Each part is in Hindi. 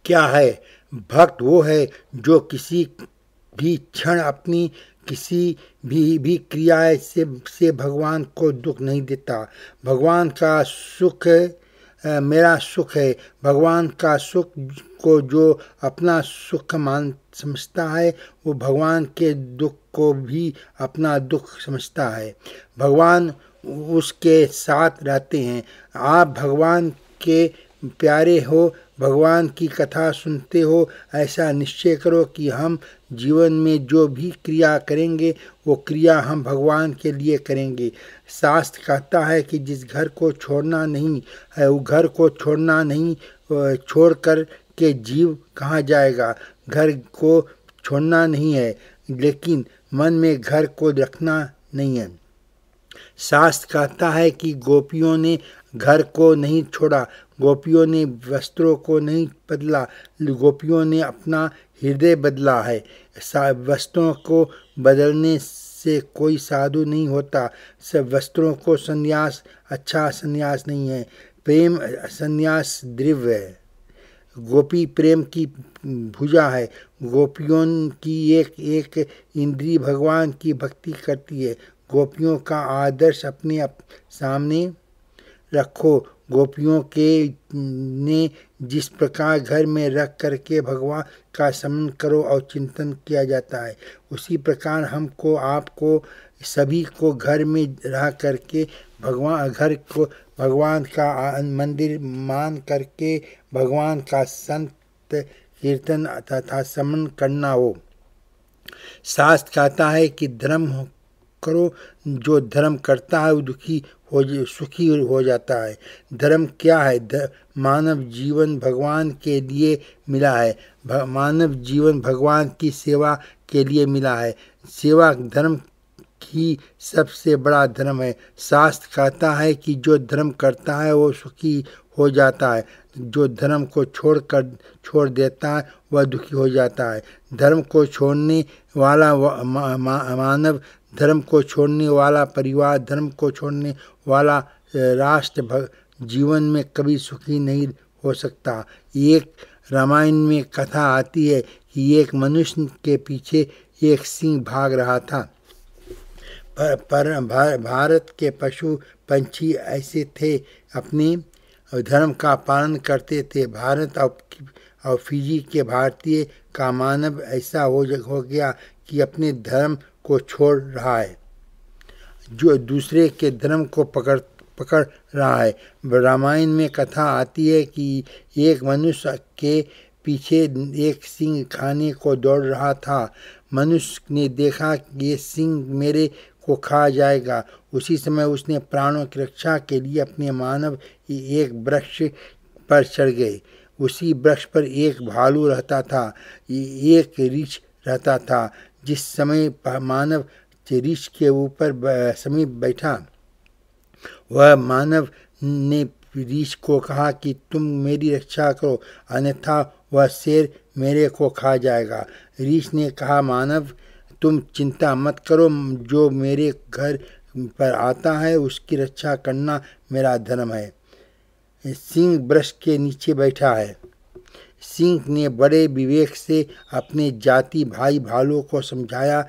क्या है? भक्त वो है जो किसी भी क्षण अपनी किसी भी क्रिया से भगवान को दुख नहीं देता। भगवान का सुख मेरा सुख है। भगवान का सुख को जो अपना सुख समझता है वो भगवान के दुख को भी अपना दुख समझता है। भगवान उसके साथ रहते हैं। आप भगवान के प्यारे हो, भगवान की कथा सुनते हो। ऐसा निश्चय करो कि हम जीवन में जो भी क्रिया करेंगे वो क्रिया हम भगवान के लिए करेंगे। शास्त्र कहता है कि जिस घर को छोड़ना नहीं है वो घर को छोड़ना नहीं, छोड़ कर के जीव कहाँ जाएगा। घर को छोड़ना नहीं है लेकिन मन में घर को रखना नहीं है। शास्त्र कहता है कि गोपियों ने घर को नहीं छोड़ा, गोपियों ने वस्त्रों को नहीं बदला, गोपियों ने अपना हृदय बदला है। वस्त्रों को बदलने से कोई साधु नहीं होता। सब वस्त्रों को संन्यास अच्छा संन्यास नहीं है। प्रेम संन्यास द्रव्य है। गोपी प्रेम की भुजा है। गोपियों की एक एक इंद्री भगवान की भक्ति करती है। गोपियों का आदर्श अपने सामने रखो। गोपियों के ने जिस प्रकार घर में रख करके भगवान का स्मरण करो और चिंतन किया जाता है, उसी प्रकार हमको आपको सभी को घर में रह करके घर को भगवान का मंदिर मान करके भगवान का संत कीर्तन तथा स्मरण करना हो। शास्त्र कहता है कि धर्म करो, जो धर्म करता है वो सुखी हो जाता है। धर्म क्या है? मानव जीवन भगवान के लिए मिला है। मानव जीवन भगवान की सेवा के लिए मिला है। सेवा धर्म ही सबसे बड़ा धर्म है। शास्त्र कहता है कि जो धर्म करता है वो सुखी हो जाता है, जो धर्म को छोड़ देता है वह दुखी हो जाता है। धर्म को छोड़ने वाला मानव, धर्म को छोड़ने वाला परिवार, धर्म को छोड़ने वाला राष्ट्र जीवन में कभी सुखी नहीं हो सकता। एक रामायण में कथा आती है कि एक मनुष्य के पीछे एक सिंह भाग रहा था। पर भारत के पशु पंछी ऐसे थे, अपने धर्म का पालन करते थे। भारत और फिजी के भारतीय का मानव ऐसा हो गया कि अपने धर्म को छोड़ रहा है, जो दूसरे के धर्म को पकड़ रहा है। रामायण में कथा आती है कि एक मनुष्य के पीछे एक सिंह खाने को दौड़ रहा था। मनुष्य ने देखा कि ये सिंह मेरे को खा जाएगा। उसी समय उसने प्राणों की रक्षा के लिए अपने मानव एक वृक्ष पर चढ़ गए। उसी वृक्ष पर एक भालू रहता था, एक रीछ रहता था। जिस समय मानव रीछ के ऊपर समीप बैठा, वह मानव ने रीछ को कहा कि तुम मेरी रक्षा करो, अन्यथा वह शेर मेरे को खा जाएगा। रीछ ने कहा, मानव तुम चिंता मत करो, जो मेरे घर पर आता है उसकी रक्षा करना मेरा धर्म है। सिंह वृक्ष के नीचे बैठा है। सिंह ने बड़े विवेक से अपने जाति भाई भालू को समझाया,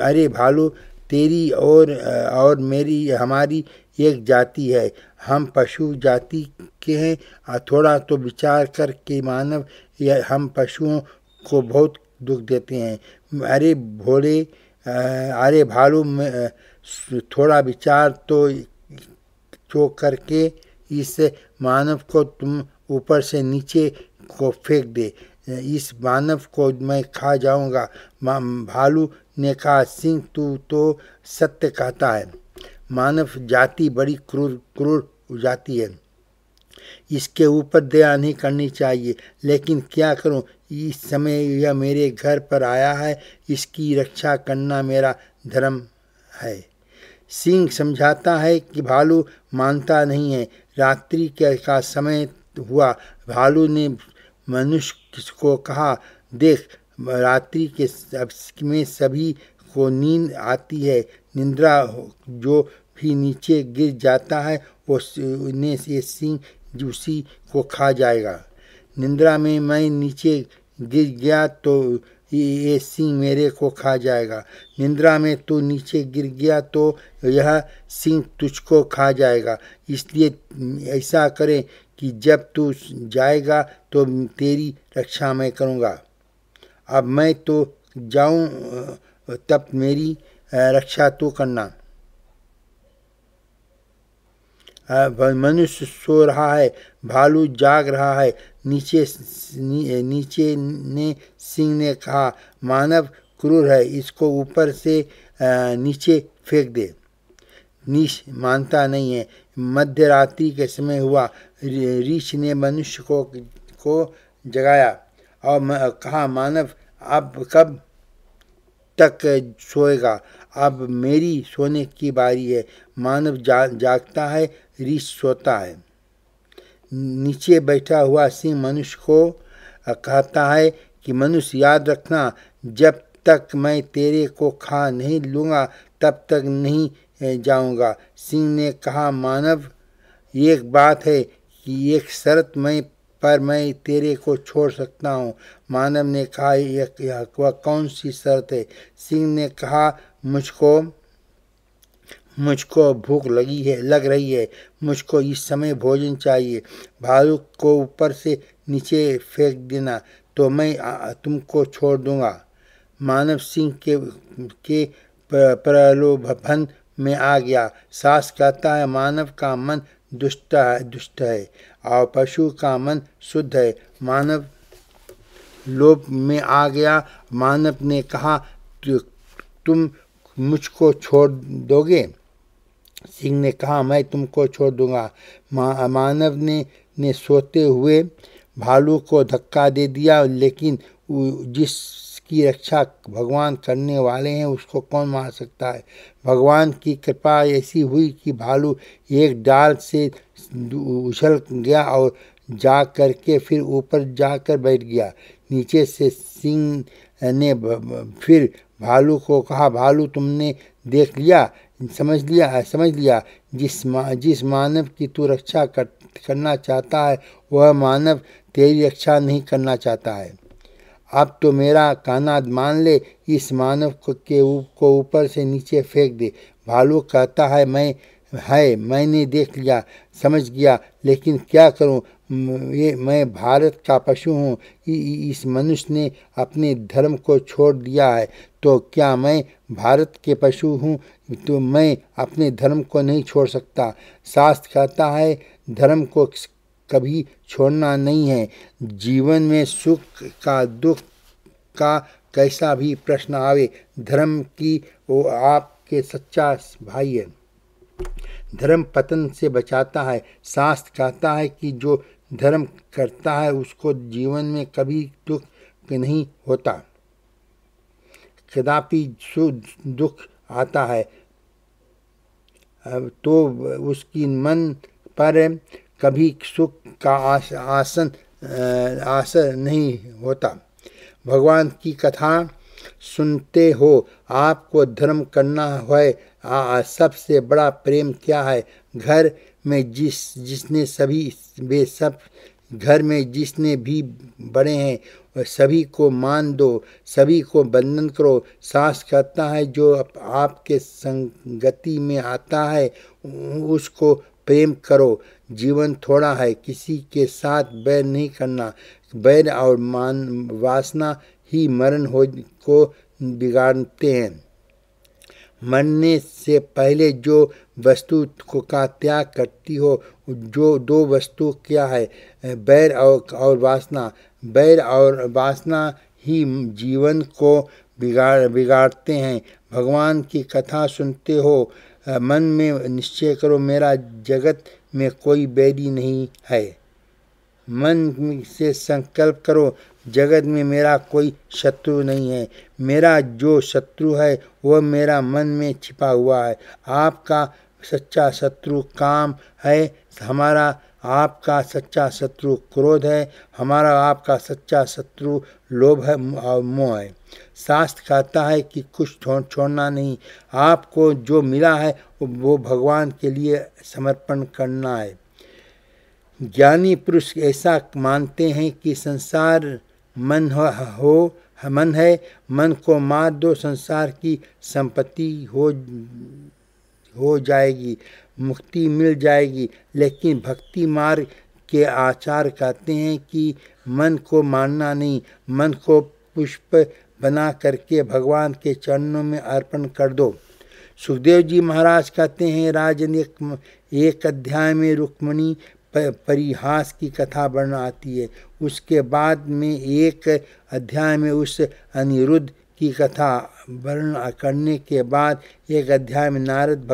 अरे भालू, तेरी और मेरी हमारी एक जाति है। हम पशु जाति के हैं। थोड़ा तो विचार कर के मानव, हम पशुओं को बहुत दुख देते हैं। अरे भालू, थोड़ा विचार तो करके इस मानव को तुम ऊपर से नीचे को फेंक दे, इस मानव को मैं खा जाऊंगा। भालू ने कहा, सिंह तू तो सत्य कहता है। मानव जाति बड़ी क्रूर जाति है, इसके ऊपर दया नहीं करनी चाहिए, लेकिन क्या करूं, इस समय यह मेरे घर पर आया है, इसकी रक्षा करना मेरा धर्म है। सिंह समझाता है कि भालू मानता नहीं है। रात्रि का समय हुआ। भालू ने मनुष्य को कहा, देख, रात्रि के में सभी को नींद आती है। निद्रा जो भी नीचे गिर जाता है वो ये सिंह उसी को खा जाएगा। निद्रा में मैं नीचे गिर गया तो ये सिंह मेरे को खा जाएगा। निद्रा में तू नीचे गिर गया तो यह सिंह तुझको खा जाएगा। इसलिए ऐसा करे कि जब तू जाएगा तो तेरी रक्षा मैं करूँगा। अब मैं तो जाऊँ, तब मेरी रक्षा तू करना। मनुष्य सो रहा है, भालू जाग रहा है। नीचे ने सिंह ने कहा, मानव क्रूर है, इसको ऊपर से नीचे फेंक दे। नीच मानता नहीं है। मध्य रात्रि के समय हुआ। रीछ ने मनुष्य को जगाया और कहा, मानव अब कब तक सोएगा? अब मेरी सोने की बारी है। मानव जागता है, रीछ सोता है। नीचे बैठा हुआ सिंह मनुष्य को कहता है कि मनुष्य याद रखना, जब तक मैं तेरे को खा नहीं लूँगा तब तक नहीं जाऊँगा। सिंह ने कहा, मानव एक बात है कि एक शर्त पर मैं तेरे को छोड़ सकता हूँ। मानव ने कहा, वह कौन सी शर्त है? सिंह ने कहा, मुझको भूख लग रही है, मुझको इस समय भोजन चाहिए। भालू को ऊपर से नीचे फेंक देना तो मैं तुमको छोड़ दूंगा। मानव सिंह के प्रलोभन में आ गया। सास कहता है, मानव का मन दुष्ट है और पशु का मन शुद्ध है। मानव लोभ में आ गया। मानव ने कहा, तुम मुझको छोड़ दोगे? सिंह ने कहा, मैं तुमको छोड़ दूंगा। मानव ने सोते हुए भालू को धक्का दे दिया, लेकिन जिसकी रक्षा भगवान करने वाले हैं उसको कौन मार सकता है। भगवान की कृपा ऐसी हुई कि भालू एक डाल से उछल गया और जा करके फिर ऊपर जाकर बैठ गया। नीचे से सिंह ने फिर भालू को कहा, भालू तुमने देख लिया, समझ लिया, जिस मानव की तू रक्षा करना चाहता है वह मानव तेरी रक्षा नहीं करना चाहता है। अब तो मेरा कहना मान ले, इस मानव को ऊपर से नीचे फेंक दे। भालू कहता है, मैंने देख लिया, समझ गया, लेकिन क्या करूं? मैं भारत का पशु हूँ। इस मनुष्य ने अपने धर्म को छोड़ दिया है, तो क्या मैं भारत के पशु हूँ? तो मैं अपने धर्म को नहीं छोड़ सकता। शास्त्र कहता है, धर्म को कभी छोड़ना नहीं है। जीवन में सुख का दुख का कैसा भी प्रश्न आवे, धर्म की वो आपके सच्चा भाई है। धर्म पतन से बचाता है। शास्त्र कहता है कि जो धर्म करता है उसको जीवन में कभी दुख नहीं होता। कदापि दुख आता है तो उसकी मन पर कभी सुख का आसर नहीं होता। भगवान की कथा सुनते हो, आपको धर्म करना है। सबसे बड़ा प्रेम क्या है? घर में घर में जिसने भी बड़े हैं सभी को मान दो, सभी को बंधन करो। शास्त्र कहता है, जो आपके संगति में आता है उसको प्रेम करो। जीवन थोड़ा है, किसी के साथ बैर नहीं करना। बैर और वासना ही मरण को बिगाड़ते हैं। मरने से पहले जो वस्तु का त्याग करती हो, जो दो वस्तु क्या है? बैर और वासना। बैर और वासना ही जीवन को बिगाड़ते हैं। भगवान की कथा सुनते हो, मन में निश्चय करो, मेरा जगत में कोई बैरी नहीं है। मन से संकल्प करो, जगत में मेरा कोई शत्रु नहीं है। मेरा जो शत्रु है वह मेरा मन में छिपा हुआ है। आपका सच्चा शत्रु काम है, हमारा आपका सच्चा शत्रु क्रोध है, हमारा आपका सच्चा शत्रु लोभ है और मोह है। शास्त्र कहता है कि कुछ छोड़ना नहीं। आपको जो मिला है वो भगवान के लिए समर्पण करना है। ज्ञानी पुरुष ऐसा मानते हैं कि संसार मन मन है, मन को मार दो, संसार की संपत्ति हो जाएगी, मुक्ति मिल जाएगी। लेकिन भक्ति मार्ग के आचार्य कहते हैं कि मन को मारना नहीं, मन को पुष्प बना करके भगवान के चरणों में अर्पण कर दो। सुखदेव जी महाराज कहते हैं, राजन एक अध्याय में रुक्मिणी परिहास की कथा वर्णन आती है, उसके बाद में एक अध्याय में उस अनिरुद्ध की कथा वर्णन करने के बाद एक अध्याय में नारद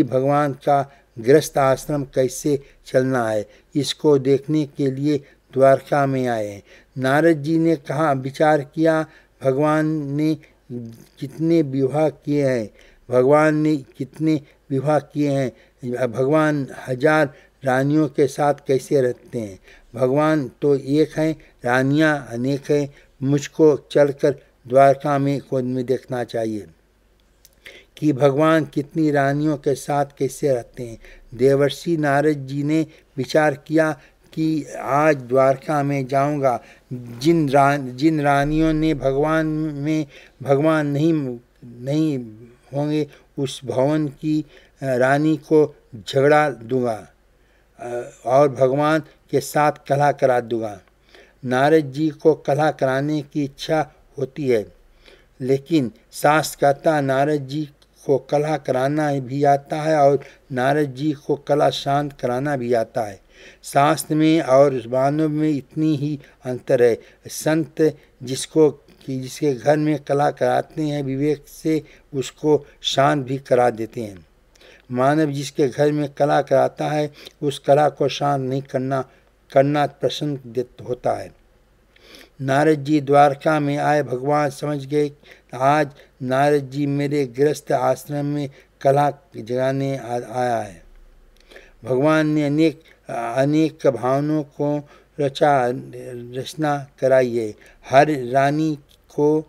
भगवान का गृहस्थ आश्रम कैसे चलना है, इसको देखने के लिए द्वारका में आए हैं। नारद जी ने कहा, विचार किया, भगवान ने कितने विवाह किए हैं, भगवान 1000 रानियों के साथ कैसे रहते हैं। भगवान तो एक हैं, रानियां अनेक हैं। मुझको चलकर द्वारका में देखना चाहिए कि भगवान कितनी रानियों के साथ कैसे रहते हैं। देवर्षि नारद जी ने विचार किया कि आज द्वारका में जाऊंगा। जिन रानियों ने भगवान नहीं होंगे, उस भवन की रानी को झगड़ा दूंगा और भगवान के साथ कलह करा दूंगा। नारद जी को कलह कराने की इच्छा होती है, लेकिन शास्त्र कहता नारद जी को कलह कराना भी आता है और नारद जी को कलह शांत कराना भी आता है। शास्त्र में और मानव में इतनी ही अंतर है। संत जिसके घर में कलह कराते हैं, विवेक से उसको शांत भी करा देते हैं। मानव जिसके घर में कलह कराता है, उस कलह को शांत नहीं करना प्रसन्न होता है। नारद जी द्वारका में आए, भगवान समझ गए आज नारद जी मेरे गृहस्थ आश्रम में कलह जगाने आया है। भगवान ने अनेक भावनों को रचना कराई है। हर रानी को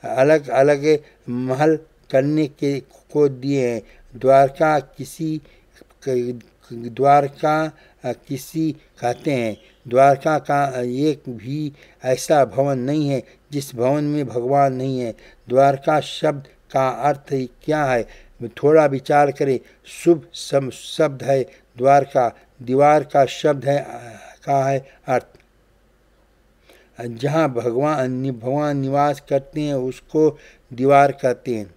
अलग अलग महल करने को दिए हैं। द्वारका किसी कहते हैं, द्वारका का एक भी ऐसा भवन नहीं है जिस भवन में भगवान नहीं है। द्वारका शब्द का अर्थ क्या है, थोड़ा विचार करें। शुभ शब्द है द्वारका, दीवार का शब्द है अर्थ। जहाँ भगवान निवास करते हैं उसको दीवार कहते हैं।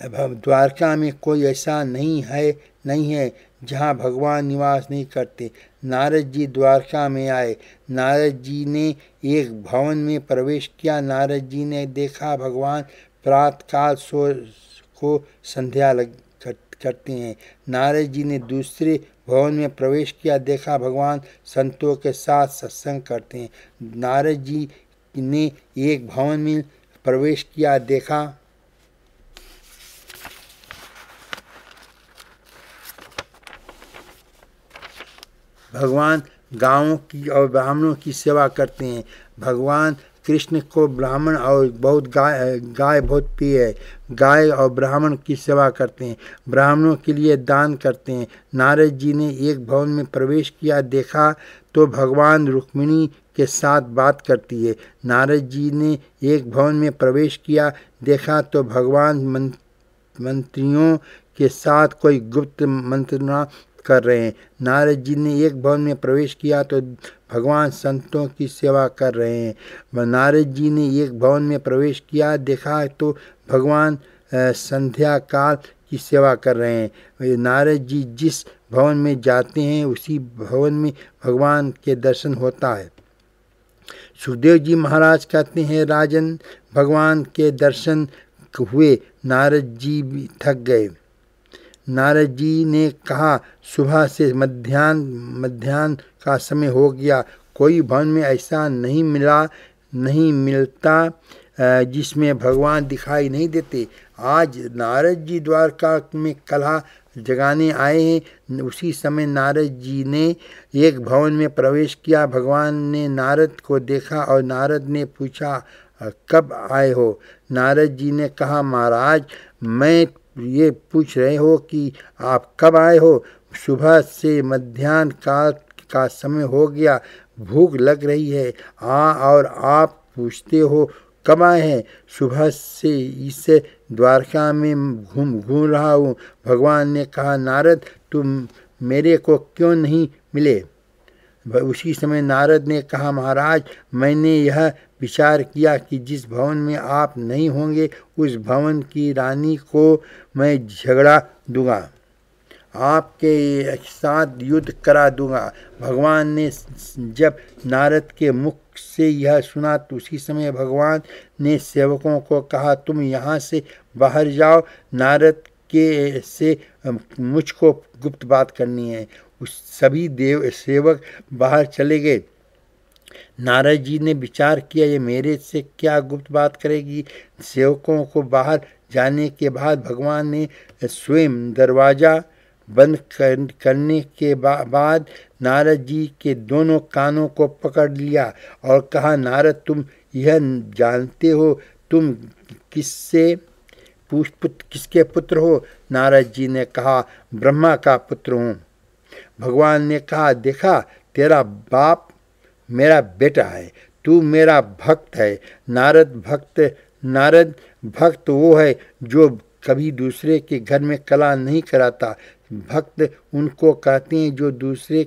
द्वारका में कोई ऐसा नहीं है जहाँ भगवान निवास नहीं करते। नारद जी द्वारका में आए। नारद जी ने एक भवन में प्रवेश किया। नारद जी ने देखा भगवान प्रातःकाल को संध्या करते हैं। नारद जी ने दूसरे भवन में प्रवेश किया, देखा भगवान संतों के साथ सत्संग करते हैं। नारद जी ने एक भवन में प्रवेश किया, देखा भगवान गायों की और ब्राह्मणों की सेवा करते हैं। भगवान कृष्ण को ब्राह्मण और गाय बहुत प्रिय है। गाय और ब्राह्मण की सेवा करते हैं, ब्राह्मणों के लिए दान करते हैं। नारद जी ने एक भवन में प्रवेश किया, देखा तो भगवान रुक्मिणी के साथ बात करती है। नारद जी ने एक भवन में प्रवेश किया, देखा तो भगवान मंत्रियों के साथ कोई गुप्त मंत्रणा कर रहे हैं। नारद जी ने एक भवन में प्रवेश किया तो भगवान संतों की सेवा कर रहे हैं। नारद जी ने एक भवन में प्रवेश किया, देखा तो भगवान संध्या काल की सेवा कर रहे हैं। नारद जी जिस भवन में जाते हैं उसी भवन में भगवान के दर्शन होता है। सुखदेव जी महाराज कहते हैं, राजन भगवान के दर्शन हुए, नारद जी भी थक गए। नारद जी ने कहा, सुबह से मध्याह्न का समय हो गया, कोई भवन में ऐसा नहीं मिलता जिसमें भगवान दिखाई नहीं देते। आज नारद जी द्वारका में कलह जगाने आए हैं। उसी समय नारद जी ने एक भवन में प्रवेश किया। भगवान ने नारद को देखा और नारद ने पूछा, कब आए हो? नारद जी ने कहा, महाराज मैं ये पूछ रहे हो कि आप कब आए हो? सुबह से मध्याह्न काल का समय हो गया, भूख लग रही है और आप पूछते हो कब आए हैं? सुबह से इस द्वारका में घूम घूम रहा हूँ। भगवान ने कहा, नारद तुम मेरे को क्यों नहीं मिले? उसी समय नारद ने कहा, महाराज मैंने यह विचार किया कि जिस भवन में आप नहीं होंगे उस भवन की रानी को मैं झगड़ा दूंगा, आपके साथ युद्ध करा दूंगा। भगवान ने जब नारद के मुख से यह सुना तो उसी समय भगवान ने सेवकों को कहा, तुम यहाँ से बाहर जाओ, नारद के से मुझको गुप्त बात करनी है। उस सभी देव सेवक बाहर चले गए। नारद जी ने विचार किया, ये मेरे से क्या गुप्त बात करेगी। सेवकों को बाहर जाने के बाद भगवान ने स्वयं दरवाज़ा बंद करने के बाद नारद जी के दोनों कानों को पकड़ लिया और कहा, नारद तुम यह जानते हो तुम किसके पुत्र हो? नारद जी ने कहा, ब्रह्मा का पुत्र हूँ। भगवान ने कहा, देखा तेरा बाप मेरा बेटा है, तू मेरा भक्त है। नारद भक्त वो है जो कभी दूसरे के घर में कलह नहीं कराता। भक्त उनको कहते हैं जो दूसरे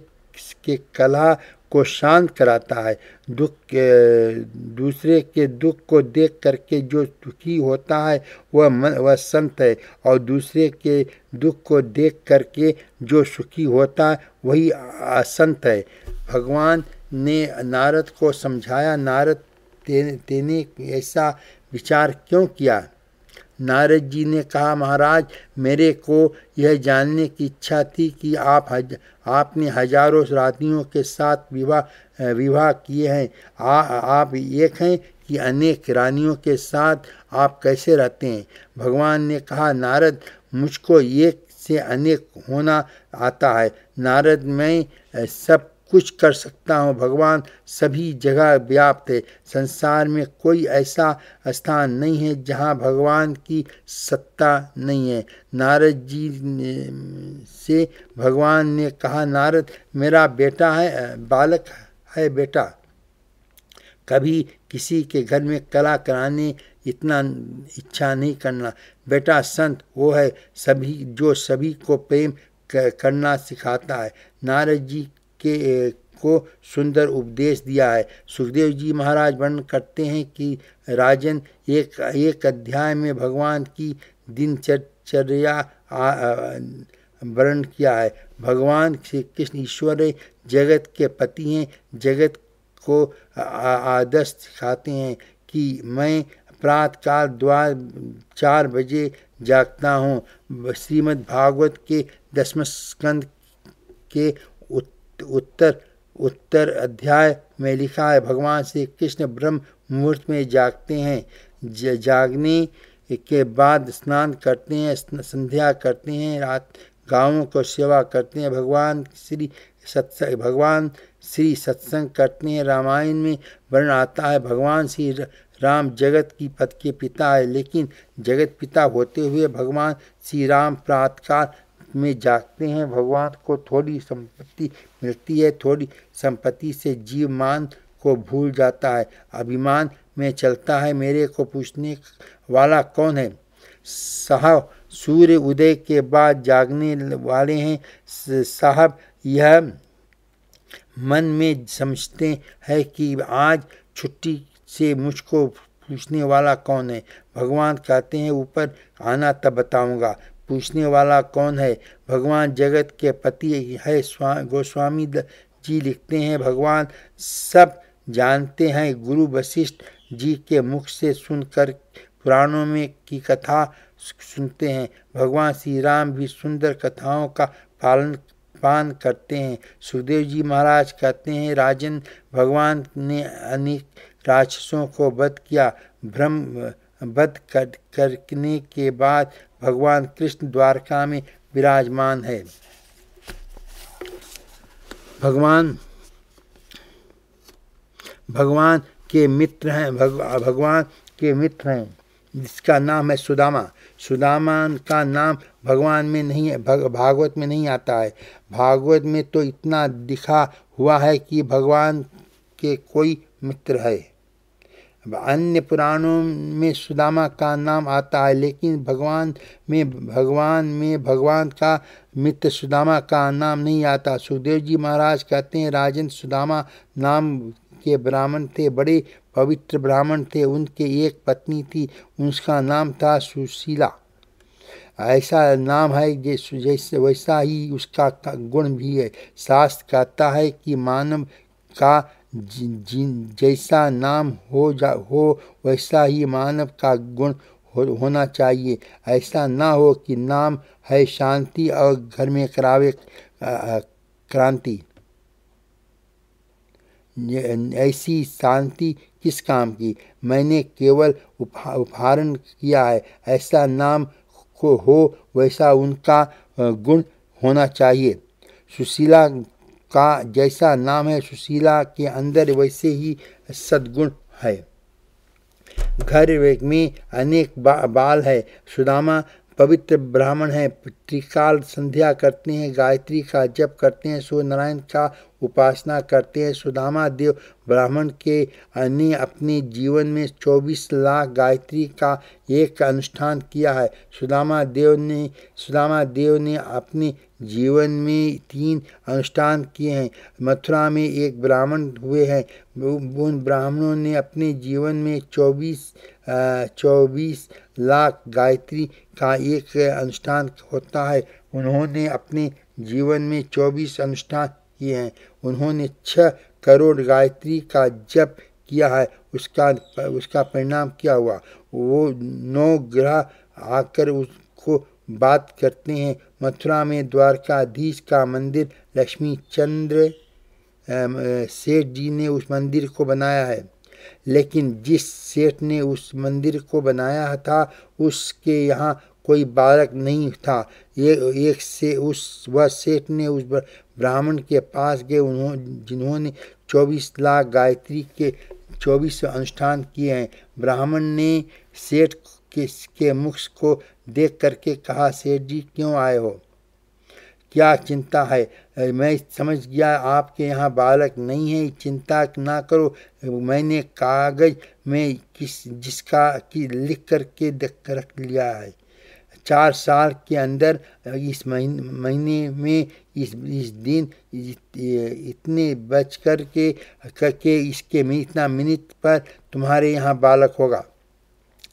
के कलह को शांत कराता है। दूसरे के दुख को देख करके जो दुखी होता है वह संत है, और दूसरे के दुख को देख करके जो सुखी होता है वही असंत है। भगवान ने नारद को समझाया, नारद तेने ऐसा विचार क्यों किया? नारद जी ने कहा, महाराज मेरे को यह जानने की इच्छा थी कि आपने हजारों रानियों के साथ विवाह किए हैं। आप एक हैं कि अनेक रानियों के साथ आप कैसे रहते हैं? भगवान ने कहा, नारद मुझको एक से अनेक होना आता है। नारद मैं सब कुछ कर सकता हूँ। भगवान सभी जगह व्याप्त है। संसार में कोई ऐसा स्थान नहीं है जहाँ भगवान की सत्ता नहीं है। नारद जी से भगवान ने कहा, नारद मेरा बेटा है, बालक है बेटा, कभी किसी के घर में कलह कराने इतना इच्छा नहीं करना। बेटा संत वो है जो सभी को प्रेम करना सिखाता है। नारद जी को सुंदर उपदेश दिया है। सुखदेव जी महाराज वर्णन करते हैं कि राजन एक अध्याय में भगवान की दिनचर्या वर्णन किया है। भगवान श्री कृष्ण ईश्वर जगत के पति हैं, जगत को आदर्श सिखाते हैं कि मैं प्रातःकाल 4 बजे जागता हूँ। श्रीमद् भागवत के 10वें स्कंद के उत्तर अध्याय में लिखा है, भगवान श्री कृष्ण ब्रह्म मुहूर्त में जागते हैं। जागने के बाद स्नान करते हैं, संध्या करते हैं, रात गाँवों को सेवा करते हैं, भगवान श्री सत्संग करते हैं। रामायण में वर्णन आता है, भगवान श्री राम जगत की पद के पिता है, लेकिन जगत पिता होते हुए भगवान श्री राम प्रातःकाल में जागते हैं। भगवान को थोड़ी संपत्ति मिलती है, थोड़ी संपत्ति से जीव मान को भूल जाता है, अभिमान में चलता है। मेरे को पूछने वाला कौन है? साहब सूर्य उदय के बाद जागने वाले हैं। साहब यह मन में समझते हैं कि आज छुट्टी से मुझको पूछने वाला कौन है? भगवान कहते हैं, ऊपर आना तब बताऊंगा। पूछने वाला कौन है? भगवान जगत के पति है। गोस्वामी जी लिखते हैं, भगवान सब जानते हैं। गुरु वशिष्ठ जी के मुख से सुनकर पुराणों में की कथा सुनते हैं। भगवान श्री राम भी सुंदर कथाओं का पान करते हैं। सुखदेव जी महाराज कहते हैं, राजन भगवान ने अनेक राक्षसों को वध किया। ब्रह्म वध करने के बाद भगवान कृष्ण द्वारका में विराजमान है। भगवान के मित्र हैं। जिसका नाम है सुदामा। सुदामा का नाम भगवान में नहीं है, भागवत में नहीं आता है। भागवत में तो इतना दिखा हुआ है कि भगवान के कोई मित्र है। अन्य पुराणों में सुदामा का नाम आता है, लेकिन भगवान का मित्र सुदामा का नाम नहीं आता। सुखदेव जी महाराज कहते हैं, राजन सुदामा नाम के ब्राह्मण थे, बड़े पवित्र ब्राह्मण थे। उनके एक पत्नी थी, उसका नाम था सुशीला। ऐसा नाम है जैसे वैसा ही उसका गुण भी है। शास्त्र कहता है कि मानव का जैसा नाम हो वैसा ही मानव का गुण होना चाहिए। ऐसा ना हो कि नाम है शांति और घर में करावे क्रांति। ऐसी शांति किस काम की? मैंने केवल उपहारण किया है। ऐसा नाम को हो वैसा उनका गुण होना चाहिए। सुशीला का जैसा नाम है, सुशीला के अंदर वैसे ही सद्गुण है। घर में अनेक बाल है। सुदामा पवित्र ब्राह्मण है। त्रिकाल संध्या करते हैं, गायत्री का जप करते हैं, सूर्य नारायण का उपासना करते हैं। सुदामा देव ब्राह्मण के ने अपने जीवन में 24 लाख गायत्री का एक अनुष्ठान किया है। सुदामा देव ने अपने जीवन में 3 अनुष्ठान किए हैं। मथुरा में एक ब्राह्मण हुए हैं। उन ब्राह्मणों ने अपने जीवन में 24 लाख गायत्री का एक अनुष्ठान होता है। उन्होंने अपने जीवन में 24 अनुष्ठान किए हैं। उन्होंने 6 करोड़ गायत्री का जप किया है। उसका परिणाम क्या हुआ? वो 9 ग्रह आकर उसको बात करते हैं। मथुरा में द्वारकाधीश का मंदिर लक्ष्मी चंद्र सेठ जी ने उस मंदिर को बनाया है। लेकिन जिस सेठ ने उस मंदिर को बनाया था, उसके यहाँ कोई बालक नहीं था। वह सेठ ने उस ब्राह्मण के पास गए, जिन्होंने 24 लाख गायत्री के 24 अनुष्ठान किए हैं। ब्राह्मण ने सेठ के मुख को देख करके कहा, सेठ जी क्यों आए हो? क्या चिंता है? मैं समझ गया आपके यहाँ बालक नहीं है, चिंता ना करो। मैंने कागज में जिसका कि लिख करके रख लिया है। 4 साल के अंदर इस महीने में इस दिन इतने बच करके इसके इतना मिनट पर तुम्हारे यहाँ बालक होगा।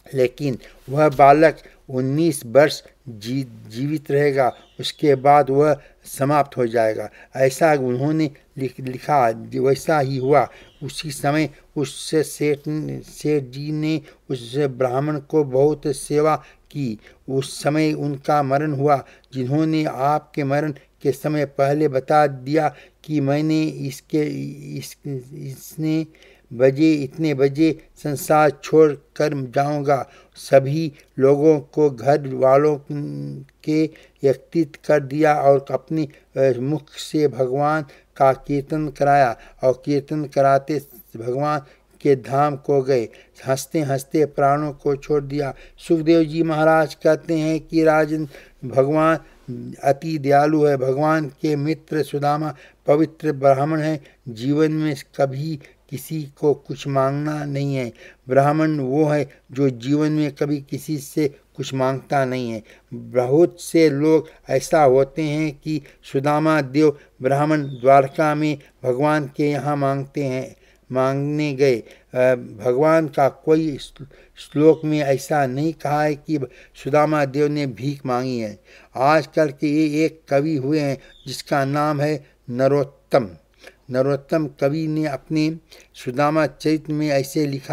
लेकिन वह बालक 19 वर्ष जीवित रहेगा, उसके बाद वह समाप्त हो जाएगा। ऐसा उन्होंने लिखा, वैसा ही हुआ। उसी समय उस सेठ जी ने उस ब्राह्मण को बहुत सेवा की। उस समय उनका मरण हुआ। जिन्होंने आपके मरण के समय पहले बता दिया कि मैंने इतने बजे संसार छोड़ कर जाऊंगा। सभी लोगों को घर वालों के एकत्रित कर दिया और अपने मुख से भगवान का कीर्तन कराया और कीर्तन कराते भगवान के धाम को गए। हंसते हंसते प्राणों को छोड़ दिया। सुखदेव जी महाराज कहते हैं कि राजन, भगवान अति दयालु है। भगवान के मित्र सुदामा पवित्र ब्राह्मण है। जीवन में कभी किसी को कुछ मांगना नहीं है। ब्राह्मण वो है जो जीवन में कभी किसी से कुछ मांगता नहीं है। बहुत से लोग ऐसा होते हैं कि सुदामा देव ब्राह्मण द्वारका में भगवान के यहाँ मांगने गए। भगवान का कोई श्लोक में ऐसा नहीं कहा है कि सुदामा देव ने भीख मांगी है। आजकल के ये एक कवि हुए हैं जिसका नाम है नरोत्तम कवि ने अपने सुदामा चरित्र में ऐसे लिख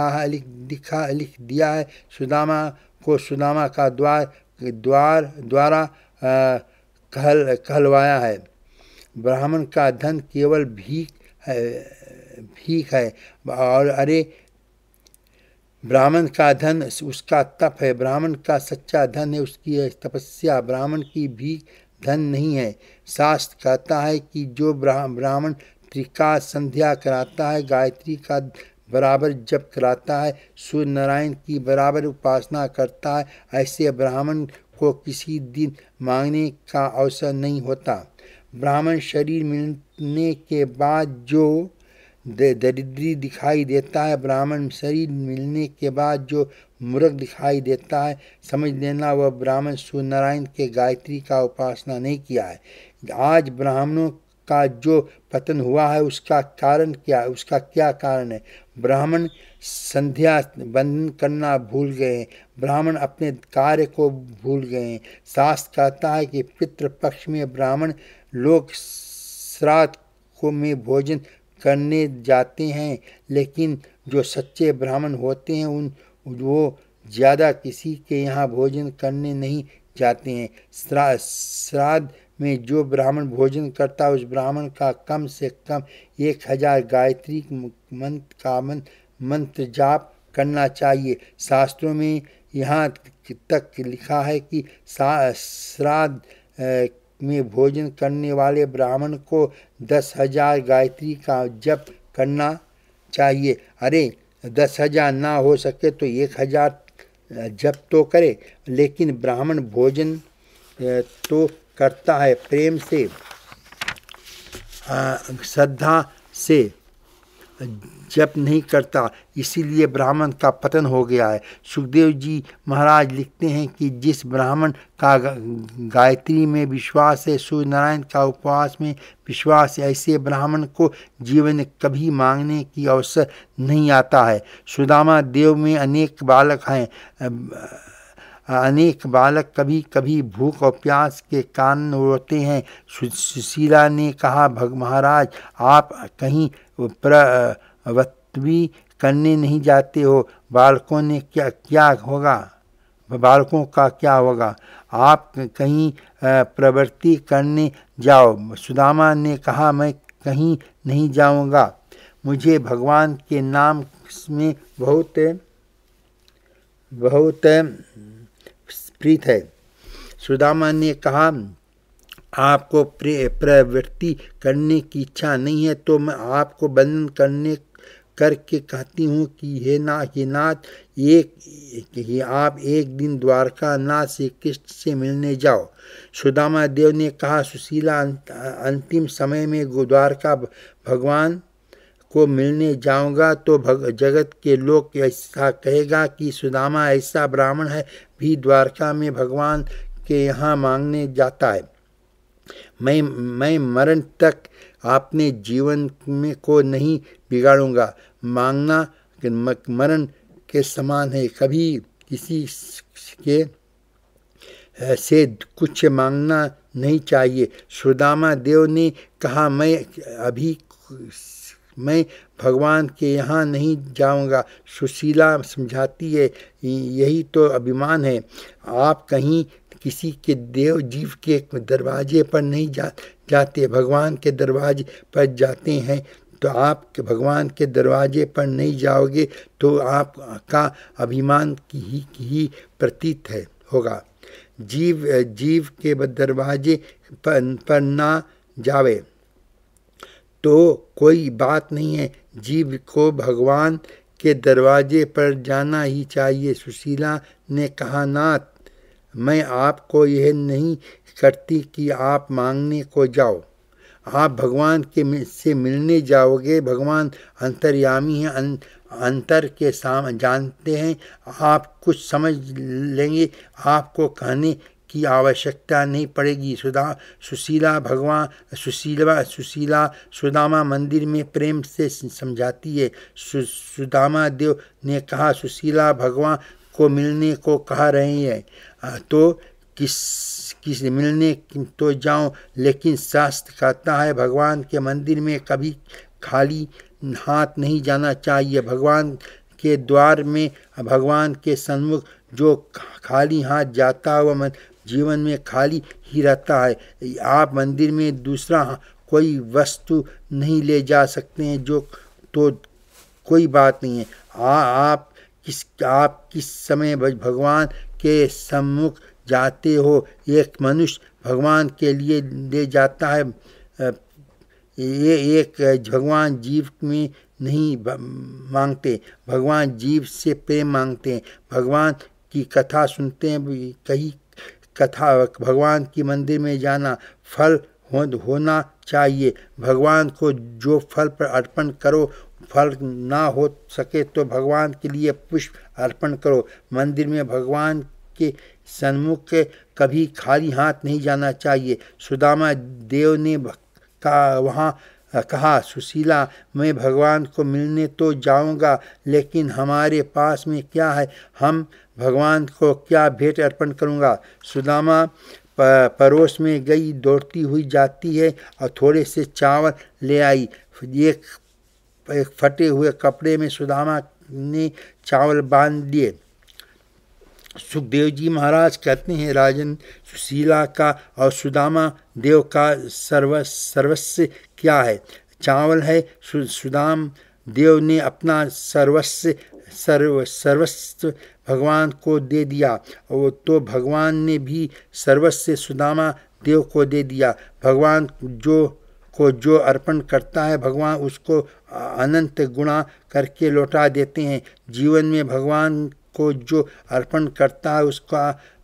दिया है। सुदामा को सुदामा का द्वारा कहलवाया है। ब्राह्मण का धन केवल भीख है और ब्राह्मण का धन उसका तप है। ब्राह्मण का सच्चा धन है उसकी तपस्या। ब्राह्मण की भीख धन नहीं है। शास्त्र कहता है कि जो ब्राह्मण त्रिकाल संध्या कराता है, गायत्री का बराबर जप कराता है, सूर्य नारायण की बराबर उपासना करता है, ऐसे ब्राह्मण को किसी दिन मांगने का अवसर नहीं होता। ब्राह्मण शरीर मिलने के बाद जो दरिद्री दिखाई देता है, ब्राह्मण शरीर मिलने के बाद जो मूर्ख दिखाई देता है, समझ लेना वह ब्राह्मण सूर्य नारायण के गायत्री का उपासना नहीं किया है। आज ब्राह्मणों का जो पतन हुआ है उसका कारण क्या है? उसका क्या कारण है? ब्राह्मण संध्या बंधन करना भूल गए हैं, ब्राह्मण अपने कार्य को भूल गए हैं। शास्त्र कहता है कि पितृपक्ष में ब्राह्मण लोग श्राद्ध को में भोजन करने जाते हैं, लेकिन जो सच्चे ब्राह्मण होते हैं वो ज़्यादा किसी के यहाँ भोजन करने नहीं जाते हैं। श्राद्ध में जो ब्राह्मण भोजन करता है उस ब्राह्मण का कम से कम 1000 गायत्री मंत्र का मंत्र जाप करना चाहिए। शास्त्रों में यहाँ तक लिखा है कि श्राद्ध में भोजन करने वाले ब्राह्मण को 10,000 गायत्री का जप करना चाहिए। अरे 10,000 ना हो सके तो 1,000 जप तो करे, लेकिन ब्राह्मण भोजन तो करता है, प्रेम से श्रद्धा से जप नहीं करता, इसीलिए ब्राह्मण का पतन हो गया है। सुखदेव जी महाराज लिखते हैं कि जिस ब्राह्मण का गायत्री में विश्वास है, सूर्य नारायण का उपवास में विश्वास है, ऐसे ब्राह्मण को जीवन में कभी मांगने की अवसर नहीं आता है। सुदामा देव में अनेक बालक हैं, अनेक बालक कभी कभी भूख और प्यास के कारण रोते हैं। सुशीला ने कहा, महाराज आप कहीं प्रवृत्ति करने नहीं जाते हो, बालकों ने क्या होगा, बालकों का क्या होगा, आप कहीं प्रवृत्ति करने जाओ। सुदामा ने कहा, मैं कहीं नहीं जाऊंगा, मुझे भगवान के नाम में बहुत प्रीत है। सुदामा ने कहा, आपको प्रवृत्ति करने की इच्छा नहीं है तो मैं आपको बंधन करके कहती हूँ कि हे नाथ आप एक दिन द्वारका नाथ श्री कृष्ण से मिलने जाओ। सुदामा देव ने कहा, सुशीला अंतिम समय में द्वारका भगवान को मिलने जाऊंगा तो जगत के लोग ऐसा कहेगा कि सुदामा ऐसा ब्राह्मण है भी द्वारका में भगवान के यहाँ मांगने जाता है। मैं मरण तक अपने जीवन में को नहीं बिगाड़ूंगा। मांगना मरण के समान है, कभी किसी के से कुछ मांगना नहीं चाहिए। सुदामा देव ने कहा, मैं भगवान के यहाँ नहीं जाऊंगा। सुशीला समझाती है, यही तो अभिमान है, आप कहीं किसी के देव जीव के दरवाजे पर नहीं जाते, भगवान के दरवाजे पर जाते हैं। तो आप भगवान के दरवाजे पर नहीं जाओगे तो आपका अभिमान ही प्रतीत होगा। जीव के दरवाजे पर ना जावे तो कोई बात नहीं है, जीव को भगवान के दरवाजे पर जाना ही चाहिए। सुशीला ने कहा, नाथ मैं आपको यह नहीं करती कि आप मांगने को जाओ, आप भगवान के से मिलने जाओगे। भगवान अंतर्यामी हैं, अंतर के जानते हैं, आप कुछ समझ लेंगे, आपको कहने की आवश्यकता नहीं पड़ेगी। सुशीला सुदामा मंदिर में प्रेम से समझाती है। सुदामा देव ने कहा, सुशीला भगवान को मिलने को कह रहे हैं तो किस मिलने तो जाऊं, लेकिन शास्त्र कहता है भगवान के मंदिर में कभी खाली हाथ नहीं जाना चाहिए। भगवान के द्वार में भगवान के सन्मुख जो खाली हाथ जाता है वह जीवन में खाली ही रहता है। आप मंदिर में दूसरा कोई वस्तु नहीं ले जा सकते हैं, जो तो कोई बात नहीं है। आप किस समय भगवान के सम्मुख जाते हो। एक मनुष्य भगवान के लिए ले जाता है ये एक भगवान जीव में नहीं मांगते, भगवान जीव से प्रेम मांगते हैं। भगवान की कथा सुनते हैं, कहीं कथा भगवान की मंदिर में जाना फल होना चाहिए। भगवान को जो फल पर अर्पण करो, फल ना हो सके तो भगवान के लिए पुष्प अर्पण करो। मंदिर में भगवान के सन्मुख कभी खाली हाथ नहीं जाना चाहिए। सुदामा देव ने वहाँ कहा, सुशीला, मैं भगवान को मिलने तो जाऊंगा, लेकिन हमारे पास में क्या है? हम भगवान को क्या भेंट अर्पण करूंगा? सुदामा पड़ोस में गई, दौड़ती हुई जाती है और थोड़े से चावल ले आई। एक फटे हुए कपड़े में सुदामा ने चावल बांध लिए। सुखदेव जी महाराज कहते हैं, राजन, सुशीला का और सुदामा देव का सर्वस्व क्या है? चावल है। सुदाम देव ने अपना सर्वस्व भगवान को दे दिया, और तो भगवान ने भी सर्वस्व सुदामा देव को दे दिया। भगवान जो अर्पण करता है, भगवान उसको अनंत गुणा करके लौटा देते हैं। जीवन में भगवान को जो अर्पण करता है,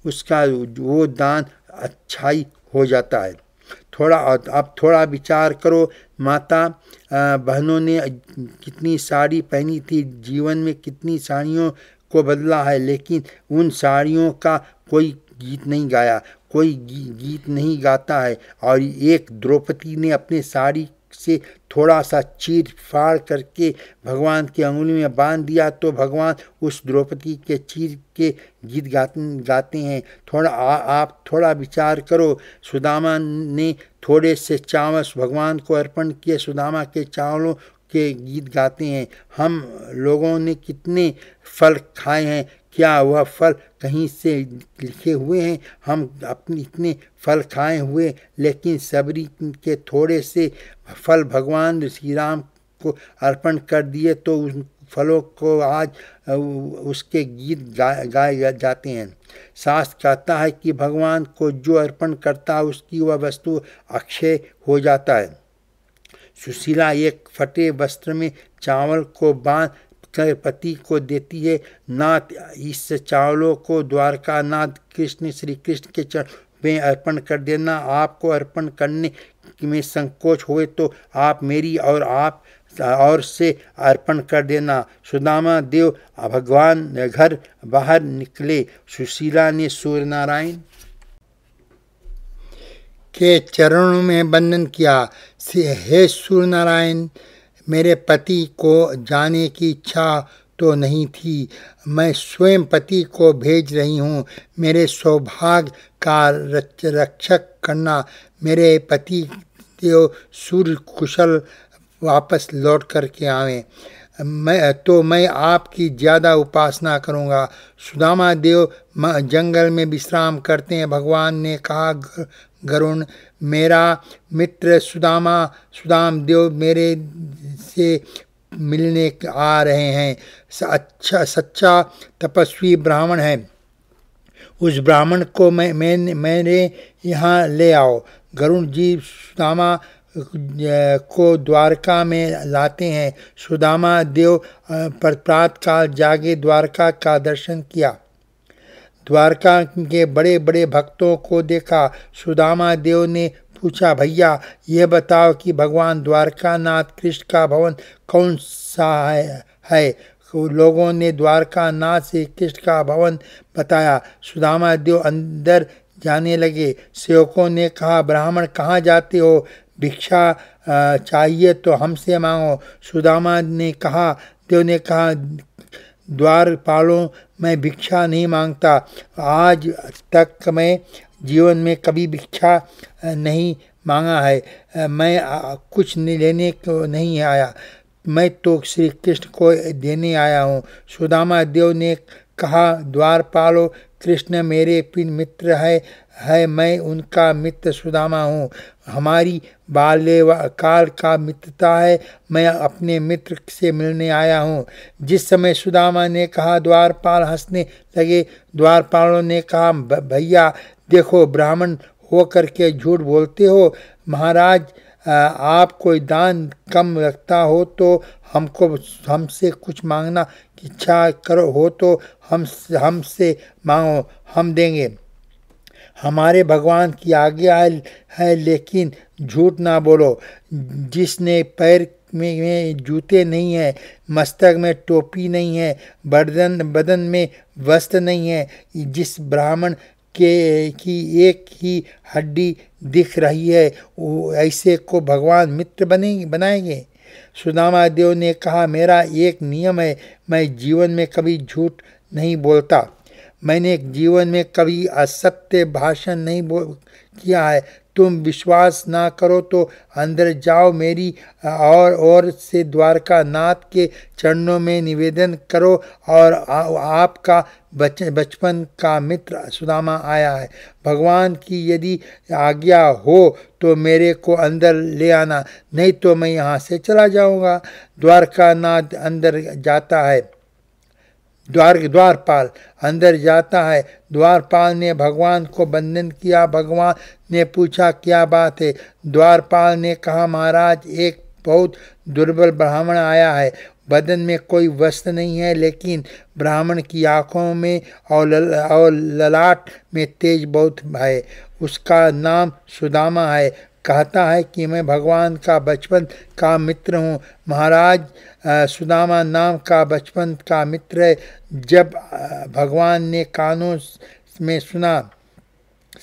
उसका वो दान अच्छाई हो जाता है। अब थोड़ा विचार करो, माता बहनों ने कितनी साड़ी पहनी थी, जीवन में कितनी साड़ियों को बदला है, लेकिन उन साड़ियों का कोई गीत नहीं गाया, कोई गीत नहीं गाता है। और एक द्रौपदी ने अपने साड़ी से थोड़ा सा चीर फाड़ करके भगवान की अंगुली में बांध दिया, तो भगवान उस द्रौपदी के चीर के गीत गाते हैं। आप थोड़ा विचार करो, सुदामा ने थोड़े से चावल भगवान को अर्पण किए, सुदामा के चावलों के गीत गाते हैं। हम लोगों ने कितने फल खाए हैं, क्या वह फल कहीं से लिखे हुए हैं? हम अपने इतने फल खाए हुए, लेकिन सबरी के थोड़े से फल भगवान श्री राम को अर्पण कर दिए, तो उन फलों को आज उसके गीत गाए जाते हैं। शास्त्र कहता है कि भगवान को जो अर्पण करता है, उसकी वह वस्तु अक्षय हो जाता है। सुशीला एक फटे वस्त्र में चावल को बांध कर पति को देती है। नाथ, इस चावलों को द्वारका नाथ कृष्ण श्री कृष्ण के चरण में अर्पण कर देना। आपको अर्पण करने में संकोच हुए तो आप मेरी और से अर्पण कर देना। सुदामा देव भगवान घर बाहर निकले। सुशीला ने सूर्य नारायण के चरणों में वंदन किया। हे सूर्य नारायण, मेरे पति को जाने की इच्छा तो नहीं थी, मैं स्वयं पति को भेज रही हूँ। मेरे सौभाग्य का रक्षक करना। मेरे पति देव सूर्य कुशल वापस लौट करके आवें, मैं आपकी ज़्यादा उपासना करूँगा। सुदामा देव जंगल में विश्राम करते हैं। भगवान ने कहा, गरुण, मेरा मित्र सुदाम देव मेरे से मिलने आ रहे हैं। सच्चा तपस्वी ब्राह्मण है, उस ब्राह्मण को मेरे यहाँ ले आओ। गरुण जी सुदामा को द्वारका में लाते हैं। सुदामा देव प्रातःकाल जागे द्वारका का दर्शन किया, द्वारका के बड़े बड़े भक्तों को देखा। सुदामा देव ने पूछा, भैया यह बताओ कि भगवान द्वारका नाथ कृष्ण का भवन कौन सा है? लोगों ने द्वारका नाथ से कृष्ण का भवन बताया। सुदामा देव अंदर जाने लगे। सेवकों ने कहा, ब्राह्मण कहाँ जाते हो? भिक्षा चाहिए तो हमसे मांगो। सुदामा ने कहा, देव ने कहा, द्वारपालों, मैं भिक्षा नहीं मांगता। आज तक मैं जीवन में कभी भिक्षा नहीं मांगा है। मैं कुछ लेने को नहीं आया, मैं तो श्री कृष्ण को देने आया हूँ। सुदामा देव ने कहा, द्वारपालों, कृष्ण मेरे प्रिय मित्र है, मैं उनका मित्र सुदामा हूँ। हमारी बाल्यकाल का मित्रता है, मैं अपने मित्र से मिलने आया हूँ। जिस समय सुदामा ने कहा, द्वारपाल हंसने लगे। द्वारपालों ने कहा, भैया देखो, ब्राह्मण हो करके झूठ बोलते हो। महाराज आप कोई दान कम रखता हो तो हमसे कुछ मांगना की इच्छा करो हो तो हमसे मांगो, हम देंगे। हमारे भगवान की आज्ञा है लेकिन झूठ ना बोलो। जिसने पैर में जूते नहीं है, मस्तक में टोपी नहीं है, बदन में वस्त्र नहीं है, जिस ब्राह्मण की एक ही हड्डी दिख रही है, ऐसे को भगवान मित्र बनाएंगे। सुदामा देव ने कहा, मेरा एक नियम है, मैं जीवन में कभी झूठ नहीं बोलता। मैंने जीवन में कभी असत्य भाषण नहीं किया है। तुम विश्वास ना करो तो अंदर जाओ, मेरी और से द्वारका नाथ के चरणों में निवेदन करो। और आपका बचपन का मित्र सुदामा आया है। भगवान की यदि आज्ञा हो तो मेरे को अंदर ले आना, नहीं तो मैं यहाँ से चला जाऊँगा। द्वारका नाथ अंदर जाता है, द्वारपाल अंदर जाता है। द्वारपाल ने भगवान को वंदन किया। भगवान ने पूछा, क्या बात है? द्वारपाल ने कहा, महाराज, एक बहुत दुर्बल ब्राह्मण आया है। बदन में कोई वस्त्र नहीं है, लेकिन ब्राह्मण की आंखों में और ललाट में तेज बहुत है। उसका नाम सुदामा है। कहता है कि मैं भगवान का बचपन का मित्र हूँ। महाराज, सुदामा नाम का बचपन का मित्र है। जब भगवान ने कानों में सुना,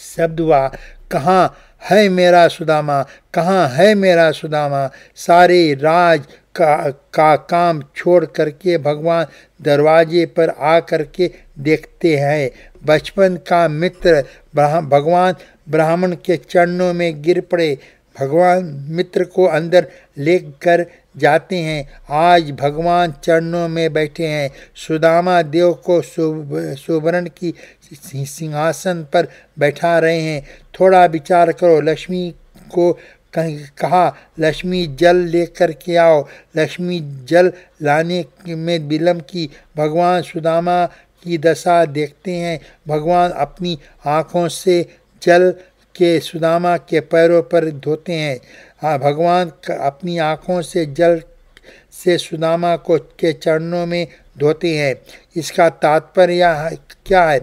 शब्द हुआ, कहाँ है मेरा सुदामा, कहाँ है मेरा सुदामा। सारे राज का काम छोड़ करके भगवान दरवाजे पर आ करके देखते हैं। बचपन का मित्र भगवान ब्राह्मण के चरणों में गिर पड़े। भगवान मित्र को अंदर लेकर जाते हैं। आज भगवान चरणों में बैठे हैं। सुदामा देव को सुवर्ण की सिंहासन पर बैठा रहे हैं। थोड़ा विचार करो। लक्ष्मी को कहा, लक्ष्मी जल लेकर के आओ। लक्ष्मी जल लाने में विलम्ब की। भगवान सुदामा की दशा देखते हैं। भगवान अपनी आँखों से जल के सुदामा के पैरों पर धोते हैं। भगवान अपनी आँखों से जल से सुदामा को के चरणों में धोते हैं। इसका तात्पर्य क्या है?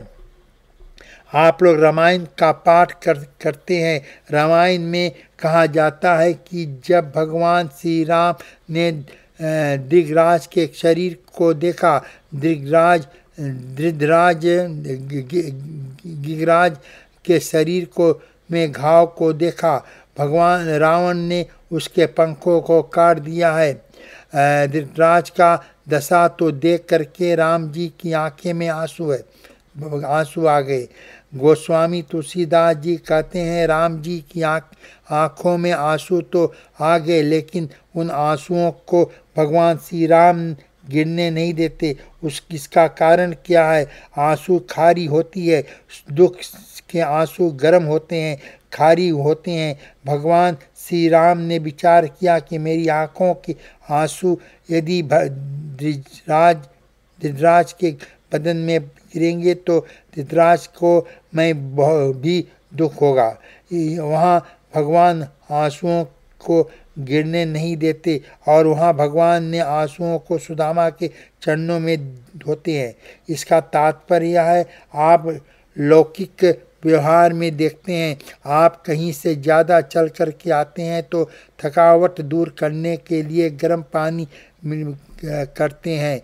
आप लोग रामायण का पाठ करते हैं। रामायण में कहा जाता है कि जब भगवान श्री राम ने दिगराज के शरीर को देखा, गिगराज के शरीर को में घाव को देखा, भगवान रावण ने उसके पंखों को काट दिया है। धृतराज का दशा तो देख करके राम जी की आंखें में आंसू आ गए। गोस्वामी तुलसीदास जी कहते हैं, राम जी की आंखों में आंसू तो आ गए, लेकिन उन आंसुओं को भगवान श्री राम गिरने नहीं देते। इसका कारण क्या है? आंसू खारी होती है। दुख के आंसू गर्म होते हैं, खारी होते हैं। भगवान श्री राम ने विचार किया कि मेरी आंखों के आंसू यदि धृतराज के बदन में गिरेंगे तो धृतराज को मैं भी दुख होगा। वहाँ भगवान आंसुओं को गिरने नहीं देते और वहाँ भगवान ने आंसुओं को सुदामा के चरणों में धोते हैं। इसका तात्पर्य है, आप लौकिक व्यवहार में देखते हैं, आप कहीं से ज़्यादा चल कर के आते हैं तो थकावट दूर करने के लिए गर्म पानी करते हैं।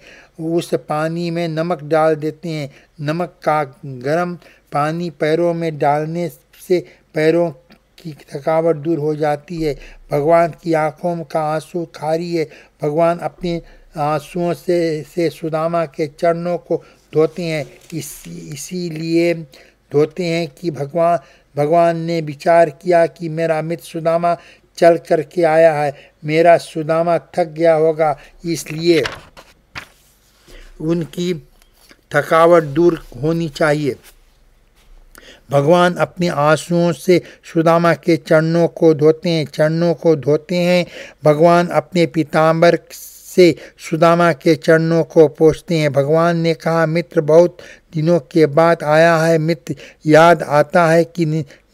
उस पानी में नमक डाल देते हैं। नमक का गर्म पानी पैरों में डालने से पैरों की थकावट दूर हो जाती है। भगवान की आंखों का आंसू खारी है। भगवान अपने आंसुओं से सुदामा के चरणों को धोते हैं। इसीलिए धोते हैं कि भगवान ने विचार किया कि मेरा मित्र सुदामा चल करके आया है, मेरा सुदामा थक गया होगा, इसलिए उनकी थकावट दूर होनी चाहिए। भगवान अपने आंसुओं से सुदामा के चरणों को धोते हैं। भगवान अपने पीताम्बर से सुदामा के चरणों को पोंछते हैं। भगवान ने कहा, मित्र बहुत दिनों के बाद आया है। मित्र याद आता है कि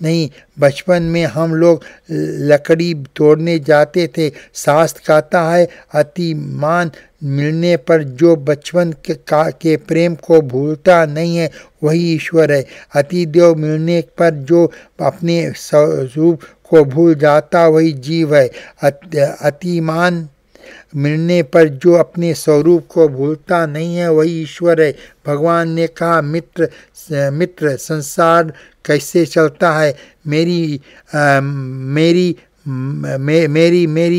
नहीं। बचपन में हम लोग लकड़ी तोड़ने जाते थे। शास्त्र कहता है, अतिमान मिलने पर जो बचपन के प्रेम को भूलता नहीं है वही ईश्वर है। अतिदेव मिलने पर जो अपने स्वरूप को भूल जाता वही जीव है। अतिमान मिलने पर जो अपने स्वरूप को भूलता नहीं है वही ईश्वर है। भगवान ने कहा, मित्र संसार कैसे चलता है? मेरी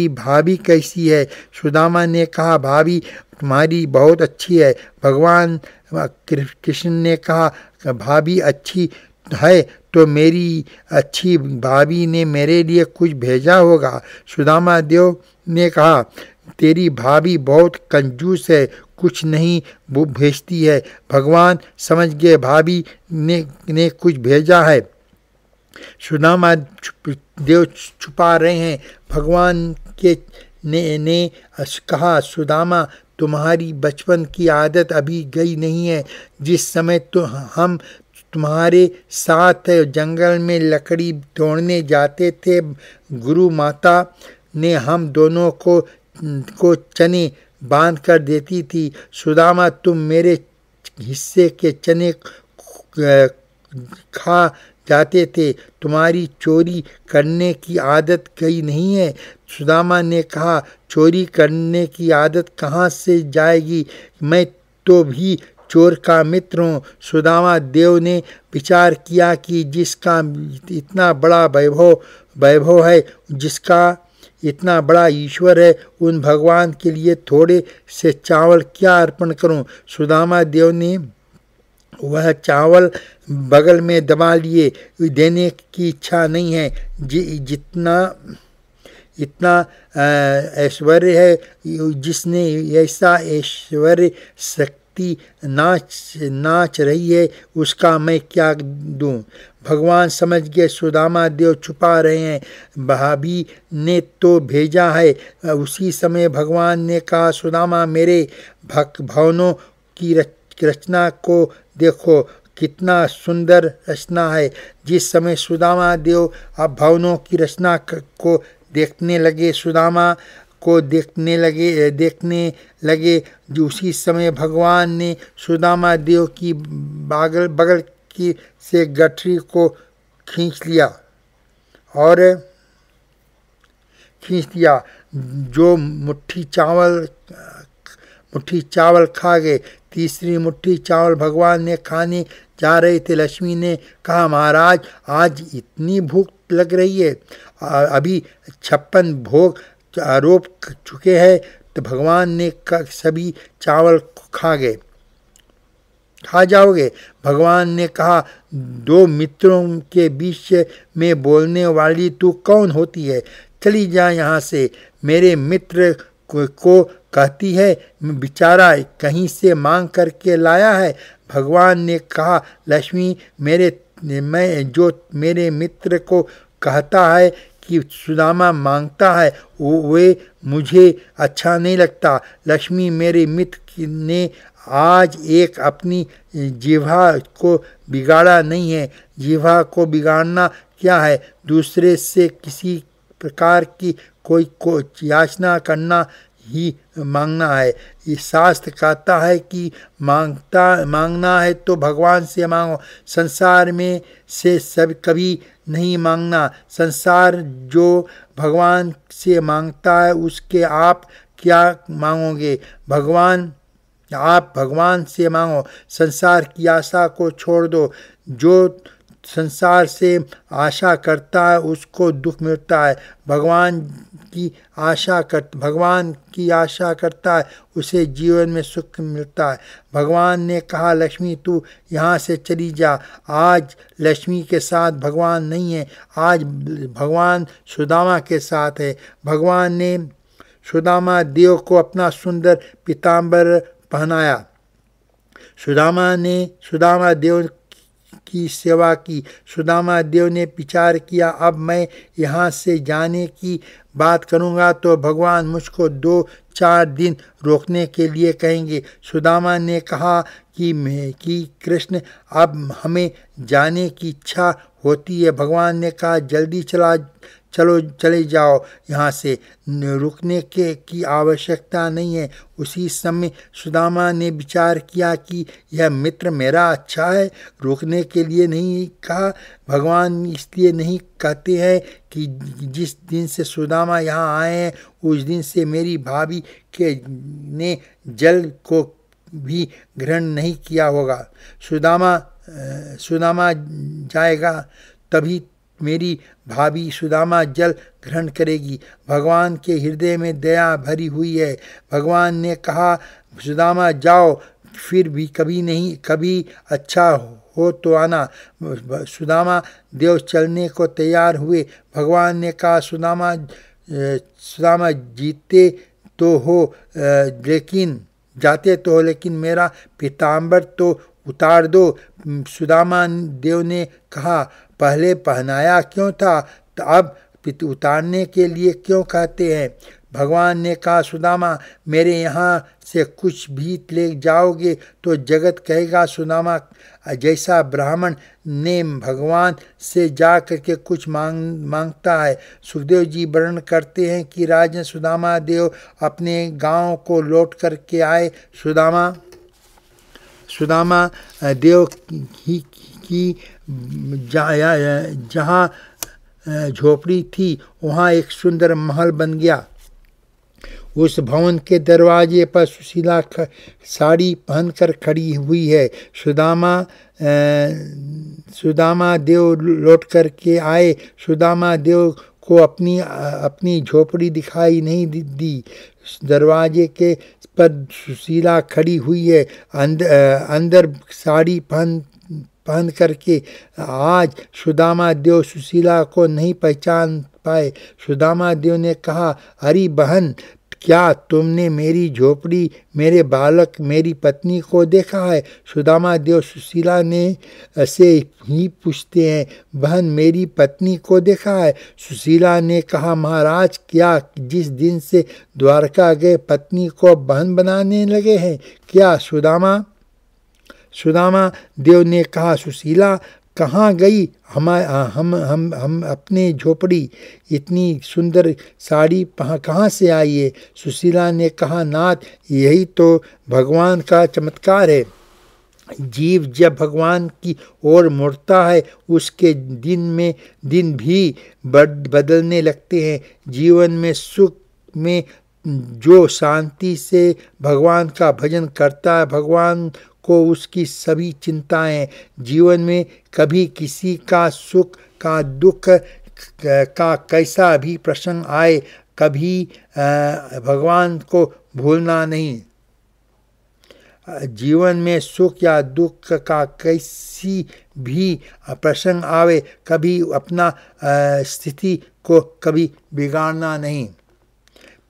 भाभी कैसी है? सुदामा ने कहा, भाभी तुम्हारी बहुत अच्छी है। भगवान कृष्ण ने कहा, भाभी अच्छी है तो मेरी अच्छी भाभी ने मेरे लिए कुछ भेजा होगा। सुदामा देव ने कहा, तेरी भाभी बहुत कंजूस है, कुछ नहीं वो भेजती है। भगवान समझ गए भाभी ने कुछ भेजा है। सुदामा देव छुपा रहे हैं। भगवान के ने कहा, सुदामा तुम्हारी बचपन की आदत अभी गई नहीं है। जिस समय तो हम तुम्हारे साथ जंगल में लकड़ी तोड़ने जाते थे, गुरु माता ने हम दोनों को चने बांध कर देती थी। सुदामा तुम मेरे हिस्से के चने खा जाते थे, तुम्हारी चोरी करने की आदत गई नहीं है। सुदामा ने कहा, चोरी करने की आदत कहाँ से जाएगी? मैं तो भी चोर का मित्र हूँ। सुदामा देव ने विचार किया कि जिसका इतना बड़ा वैभव है, जिसका इतना बड़ा ईश्वर है, उन भगवान के लिए थोड़े से चावल क्या अर्पण करूं। सुदामा देव ने वह चावल बगल में दबा लिए। देने की इच्छा नहीं है। इतना ऐश्वर्य है, जिसने ऐसा ऐश्वर्य शक्ति नाच रही है, उसका मैं क्या दूं? भगवान समझ गए सुदामा देव छुपा रहे हैं, भाभी ने तो भेजा है। उसी समय भगवान ने कहा, सुदामा मेरे भवनों की रचना को देखो, कितना सुंदर रचना है। जिस समय सुदामा देव अब भवनों की रचना को देखने लगे, सुदामा को देखने लगे, उसी समय भगवान ने सुदामा देव की बगल की से गठरी को खींच दिया। जो मुट्ठी चावल खा गए। तीसरी मुट्ठी चावल भगवान ने खाने जा रहे थे। लक्ष्मी ने कहा, महाराज आज इतनी भूख लग रही है, अभी 56 भोग आरोप चुके हैं। तो भगवान ने सभी चावल खा जाओगे? भगवान ने कहा, दो मित्रों के बीच में बोलने वाली तू कौन होती है? चली जा यहाँ से। मेरे मित्र को कहती है बेचारा कहीं से मांग करके लाया है। भगवान ने कहा, लक्ष्मी मेरे मित्र को कहता है कि सुदामा मांगता है, वे मुझे अच्छा नहीं लगता। लक्ष्मी मेरे मित्र ने आज एक अपनी जिह्वा को बिगाड़ा नहीं है। जिह्वा को बिगाड़ना क्या है? दूसरे से किसी प्रकार की कोई याचना करना ही मांगना है। ये शास्त्र कहता है कि मांगना है तो भगवान से मांगो, संसार में से सब कभी नहीं मांगना। संसार जो भगवान से मांगता है उसके आप क्या मांगोगे? आप भगवान से मांगो, संसार की आशा को छोड़ दो। जो संसार से आशा करता है उसको दुख मिलता है। भगवान की आशा करता है उसे जीवन में सुख मिलता है। भगवान ने कहा, लक्ष्मी तू यहाँ से चली जा। आज लक्ष्मी के साथ भगवान नहीं है, आज भगवान सुदामा के साथ है। भगवान ने सुदामा देव को अपना सुंदर पीताम्बर पहनाया। सुदामा देव की सेवा की। सुदामा देव ने विचार किया, अब मैं यहाँ से जाने की बात करूँगा तो भगवान मुझको 2-4 दिन रोकने के लिए कहेंगे। सुदामा ने कहा कि कृष्ण अब हमें जाने की इच्छा होती है। भगवान ने कहा जल्दी चले जाओ यहाँ से, रुकने की आवश्यकता नहीं है। उसी समय सुदामा ने विचार किया कि यह मित्र मेरा अच्छा है, रुकने के लिए नहीं कहा। भगवान इसलिए नहीं कहते हैं कि जिस दिन से सुदामा यहाँ आए हैं उस दिन से मेरी भाभी ने जल को भी ग्रहण नहीं किया होगा। सुदामा जाएगा तभी मेरी भाभी सुदामा जल ग्रहण करेगी। भगवान के हृदय में दया भरी हुई है। भगवान ने कहा सुदामा जाओ, फिर भी कभी अच्छा हो तो आना। सुदामा देव चलने को तैयार हुए। भगवान ने कहा सुदामा जाते तो हो लेकिन मेरा पीताम्बर तो उतार दो। सुदामा देव ने कहा पहले पहनाया क्यों था, तो अब उतारने के लिए क्यों कहते हैं। भगवान ने कहा सुदामा मेरे यहाँ से कुछ भी ले जाओगे तो जगत कहेगा सुदामा जैसा ब्राह्मण ने भगवान से जा करके कुछ मांगता है। सुखदेव जी वर्णन करते हैं कि राजन सुदामा देव अपने गांव को लौट करके आए। सुदामा देव की जहाँ झोपड़ी थी वहाँ एक सुंदर महल बन गया। उस भवन के दरवाजे पर सुशीला साड़ी पहनकर खड़ी हुई है। सुदामा देव लौट करके आए। सुदामा देव को अपनी झोपड़ी दिखाई नहीं दी। दरवाजे के पर सुशीला खड़ी हुई है, अंदर साड़ी पहन करके। आज सुदामा देव सुशीला को नहीं पहचान पाए। सुदामा देव ने कहा अरे बहन, क्या तुमने मेरी झोपड़ी, मेरे बालक, मेरी पत्नी को देखा है। सुदामा देव सुशीला ने से ही पूछते हैं बहन मेरी पत्नी को देखा है। सुशीला ने कहा महाराज क्या जिस दिन से द्वारका गए पत्नी को बहन बनाने लगे हैं क्या। सुदामा देव ने कहा सुशीला कहाँ गई हम अपने झोपड़ी, इतनी सुंदर साड़ी कहाँ से आई है। सुशीला ने कहा नाथ यही तो भगवान का चमत्कार है। जीव जब भगवान की ओर मुड़ता है उसके दिन भी बदलने लगते हैं। जीवन में सुख में जो शांति से भगवान का भजन करता है भगवान को उसकी सभी चिंताएं। जीवन में कभी किसी का सुख का दुख का कैसा भी प्रसंग आए कभी भगवान को भूलना नहीं। जीवन में सुख या दुख का कैसी भी प्रसंग आवे कभी अपना स्थिति को कभी बिगाड़ना नहीं।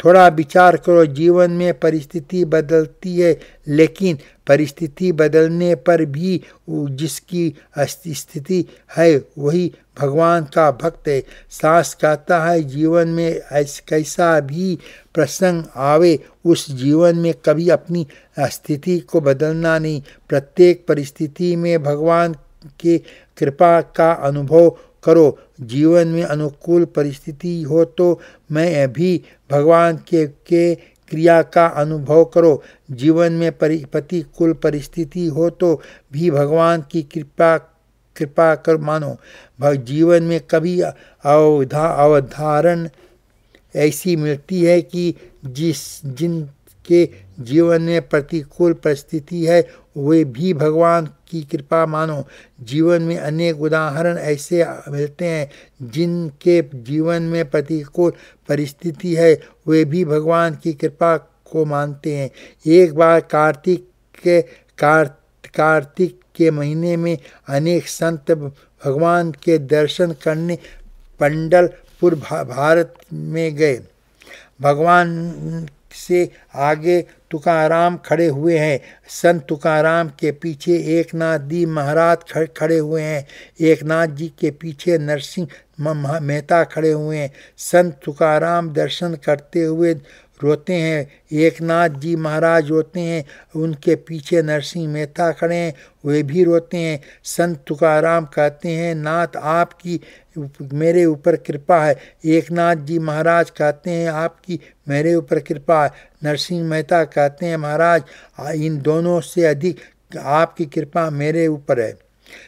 थोड़ा विचार करो, जीवन में परिस्थिति बदलती है लेकिन परिस्थिति बदलने पर भी जिसकी स्थिति है वही भगवान का भक्त है। सास कहता है जीवन में कैसा भी प्रसंग आवे उस जीवन में कभी अपनी स्थिति को बदलना नहीं। प्रत्येक परिस्थिति में भगवान के कृपा का अनुभव करो। जीवन में अनुकूल परिस्थिति हो तो मैं भी भगवान के क्रिया का अनुभव करो। जीवन में प्रतिकूल परिस्थिति हो तो भी भगवान की कृपा कर मानो। जीवन में कभी अवधारण ऐसी मिलती है कि जिनके जीवन में प्रतिकूल परिस्थिति है वे भी भगवान की कृपा मानो। जीवन में अनेक उदाहरण ऐसे मिलते हैं जिनके जीवन में प्रतिकूल परिस्थिति है वे भी भगवान की कृपा को मानते हैं। एक बार कार्तिक के महीने में अनेक संत भगवान के दर्शन करने पंढरपुर भारत में गए। भगवान से आगे तुकाराम खड़े हुए हैं। संत तुकाराम के पीछे एकनाथ जी महाराज खड़े हुए हैं। एकनाथ जी के पीछे नरसिंह मेहता खड़े हुए हैं। संत तुकाराम दर्शन करते हुए रोते हैं। एकनाथ जी महाराज रोते हैं। उनके पीछे नरसिंह मेहता खड़े हैं, वे भी रोते हैं। संत तुकाराम कहते हैं, नाथ आपकी मेरे ऊपर कृपा है। एकनाथ जी महाराज कहते हैं, आपकी मेरे ऊपर कृपा है। नरसिंह मेहता कहते हैं, महाराज इन दोनों से अधिक आपकी कृपा मेरे ऊपर है।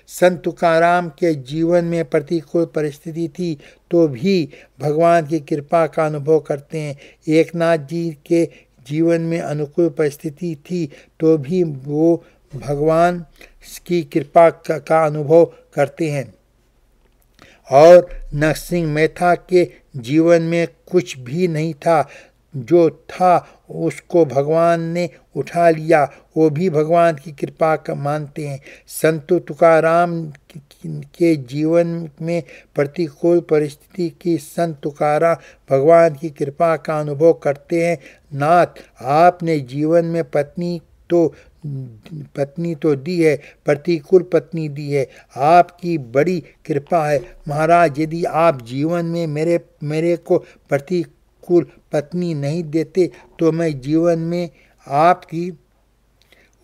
संत तुकाराम के जीवन में प्रतिकूल परिस्थिति थी तो भी भगवान की कृपा का अनुभव करते हैं। एकनाथ जी के जीवन में अनुकूल परिस्थिति थी तो भी वो भगवान की कृपा का अनुभव करते हैं। और नरसिंह मेहता के जीवन में कुछ भी नहीं था, जो था उसको भगवान ने उठा लिया, वो भी भगवान की कृपा का मानते हैं। संत तुकाराम के जीवन में प्रतिकूल परिस्थिति की संत तुकाराम भगवान की कृपा का अनुभव करते हैं। नाथ आपने जीवन में पत्नी तो दी है, प्रतिकूल पत्नी दी है, आपकी बड़ी कृपा है। महाराज यदि आप जीवन में मेरे को प्रतिकूल पत्नी नहीं देते तो मैं जीवन में आपकी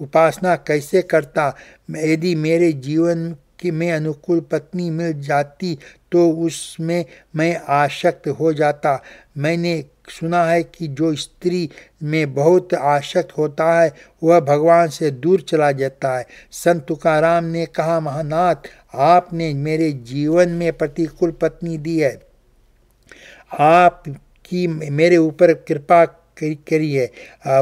उपासना कैसे करता। यदि मेरे जीवन में अनुकूल पत्नी मिल जाती तो उसमें मैं आसक्त हो जाता। मैंने सुना है कि जो स्त्री में बहुत आसक्त होता है वह भगवान से दूर चला जाता है। संत तुकाराम ने कहा, महानाथ आपने मेरे जीवन में प्रतिकूल पत्नी दी है, आपकी मेरे ऊपर कृपा करी है।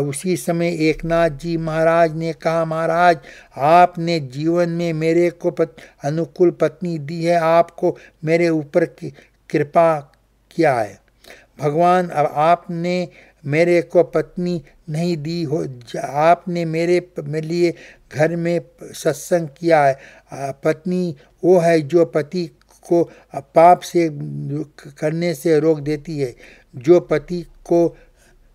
उसी समय एकनाथ जी महाराज ने कहा, महाराज आपने जीवन में मेरे को अनुकूल पत्नी दी है, आपको मेरे ऊपर कृपा किया है। भगवान अब आपने मेरे को पत्नी नहीं दी हो, आपने मेरे लिए घर में सत्संग किया है। पत्नी वो है जो पति को पाप से करने से रोक देती है, जो पति को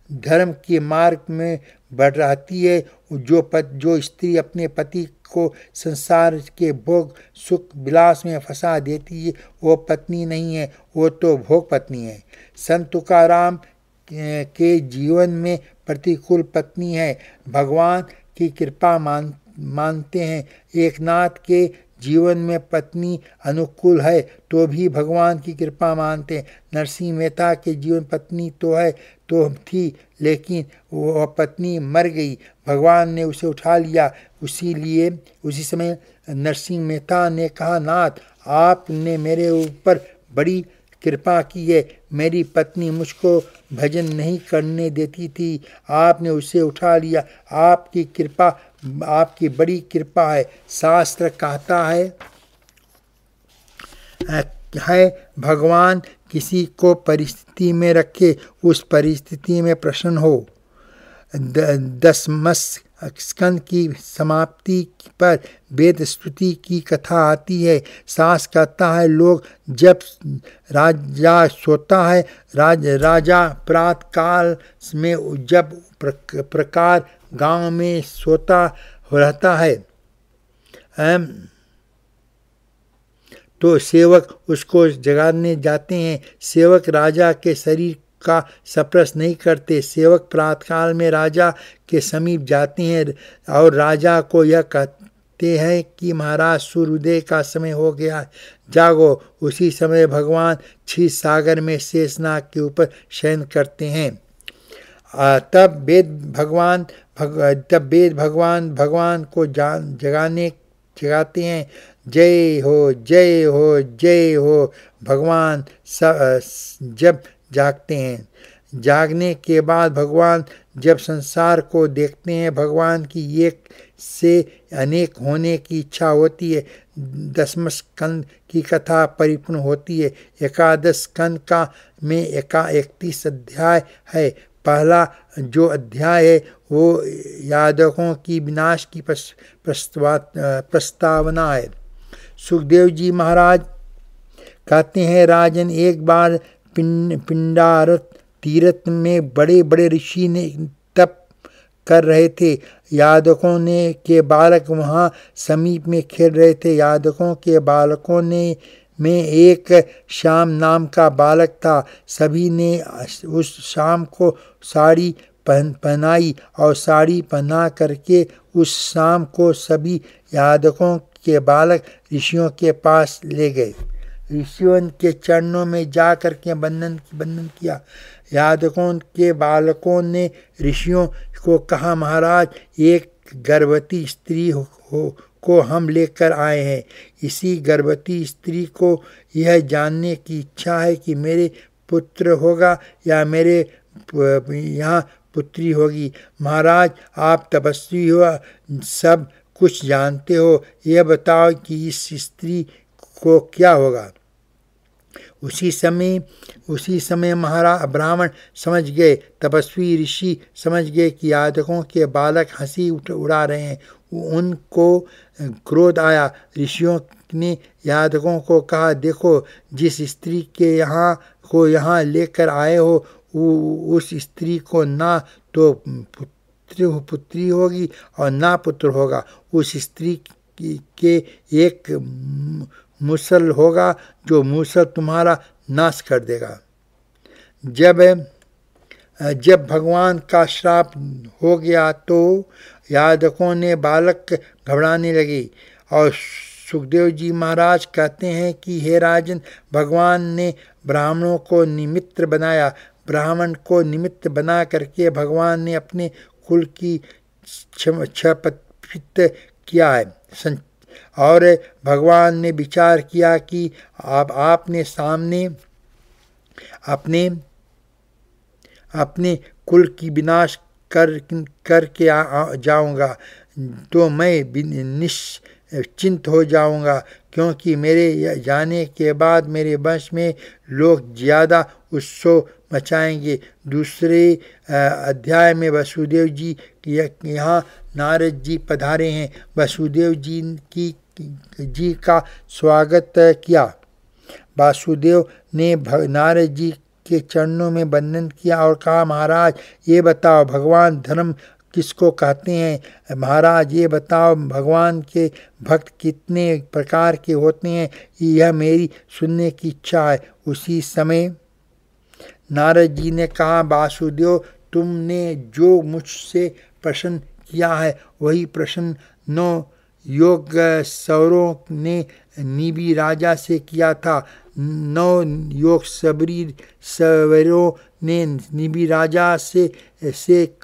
धर्म के मार्ग में बढ़ाती है। जो स्त्री अपने पति को संसार के भोग सुख विलास में फंसा देती है वो पत्नी नहीं है, वो तो भोग पत्नी है। संत तुकाराम के जीवन में प्रतिकूल पत्नी है, भगवान की कृपा मानते हैं। एकनाथ के जीवन में पत्नी अनुकूल है तो भी भगवान की कृपा मानते हैं। नरसिंह मेहता के जीवन पत्नी तो थी लेकिन वह पत्नी मर गई, भगवान ने उसे उठा लिया। उसी समय नरसिंह मेहता ने कहा, नाथ आपने मेरे ऊपर बड़ी कृपा की है। मेरी पत्नी मुझको भजन नहीं करने देती थी, आपने उसे उठा लिया, आपकी कृपा, आपकी बड़ी कृपा है। शास्त्र कहता है भगवान किसी को परिस्थिति में रखे, उस परिस्थिति में प्रसन्न हो। 10वें स्कंद की समाप्ति पर वेद स्तुति की कथा आती है। सास कहता है, लोग जब राजा सोता है, राजा प्रातः काल में जब प्रकार गांव में सोता रहता है तो सेवक उसको जगाने जाते हैं। सेवक राजा के शरीर का स्पर्श नहीं करते। सेवक प्रातःकाल में राजा के समीप जाते हैं और राजा को यह कहते हैं कि महाराज सूर्योदय का समय हो गया, जागो। उसी समय भगवान क्षीर सागर में शेषनाग के ऊपर शयन करते हैं। तब वेद भगवान को जगाते हैं। जय हो जय हो जय हो। भगवान जब जागते हैं, जागने के बाद भगवान जब संसार को देखते हैं, भगवान की एक से अनेक होने की इच्छा होती है। 10वें स्कंद की कथा परिपूर्ण होती है। 11 स्कंद का में 31 अध्याय है। पहला जो अध्याय है वो यादवों की विनाश की प्रस्तावना है। सुखदेव जी महाराज कहते हैं, राजन एक बार पिंडारत तीर्थ में बड़े बड़े ऋषि ने तप कर रहे थे। यादवों के बालक वहाँ समीप में खेल रहे थे। यादवों के बालकों में एक श्याम नाम का बालक था। सभी ने उस शाम को साड़ी पहनाई और साड़ी पहना करके उस शाम को सभी यादकों के बालक ऋषियों के पास ले गए। ऋषियों के चरणों में जा कर के बंदन किया। यादकों के बालकों ने ऋषियों को कहा, महाराज, एक गर्भवती स्त्री को हम लेकर आए हैं। इसी गर्भवती स्त्री को यह जानने की इच्छा है कि मेरे पुत्र होगा या मेरे यहाँ पुत्री होगी। महाराज, आप तपस्वी हो, सब कुछ जानते हो, यह बताओ कि इस स्त्री को क्या होगा। उसी समय महाराज ब्राह्मण समझ गए, तपस्वी ऋषि समझ गए कि यादकों के बालक हंसी उड़ा रहे हैं। उनको क्रोध आया। ऋषियों ने यादकों को कहा, देखो, जिस स्त्री के यहाँ लेकर आए हो उस स्त्री को ना तो पुत्री होगी और ना पुत्र होगा। उस स्त्री के एक मूसल होगा जो मूसल तुम्हारा नाश कर देगा। जब भगवान का श्राप हो गया तो यादकों ने बालक घबराने लगे। और सुखदेव जी महाराज कहते हैं कि हे राजन, भगवान ने ब्राह्मणों को निमित्त बनाया। ब्राह्मण को निमित्त बना करके भगवान ने अपने कुल की क्षपित किया है। और भगवान ने विचार किया कि आपने सामने अपने कुल की विनाश करके जाऊंगा तो मैं निश्चिंत हो जाऊंगा, क्योंकि मेरे जाने के बाद मेरे वंश में लोग ज़्यादा उत्सव मचाएंगे। दूसरे अध्याय में वसुदेव जी यहाँ नारद जी पधारे हैं। वसुदेव जी का स्वागत किया। वासुदेव ने नारद जी के चरणों में वंदन किया और कहा, महाराज, ये बताओ भगवान धर्म किसको कहते हैं। महाराज, ये बताओ भगवान के भक्त कितने प्रकार के होते हैं, यह मेरी सुनने की इच्छा है। उसी समय नारद जी ने कहा, वासुदेव, तुमने जो मुझसे प्रश्न किया है वही प्रश्न 9 योग सवरों ने निबी राजा से किया था। 9 योग सवरों ने निबी राजा से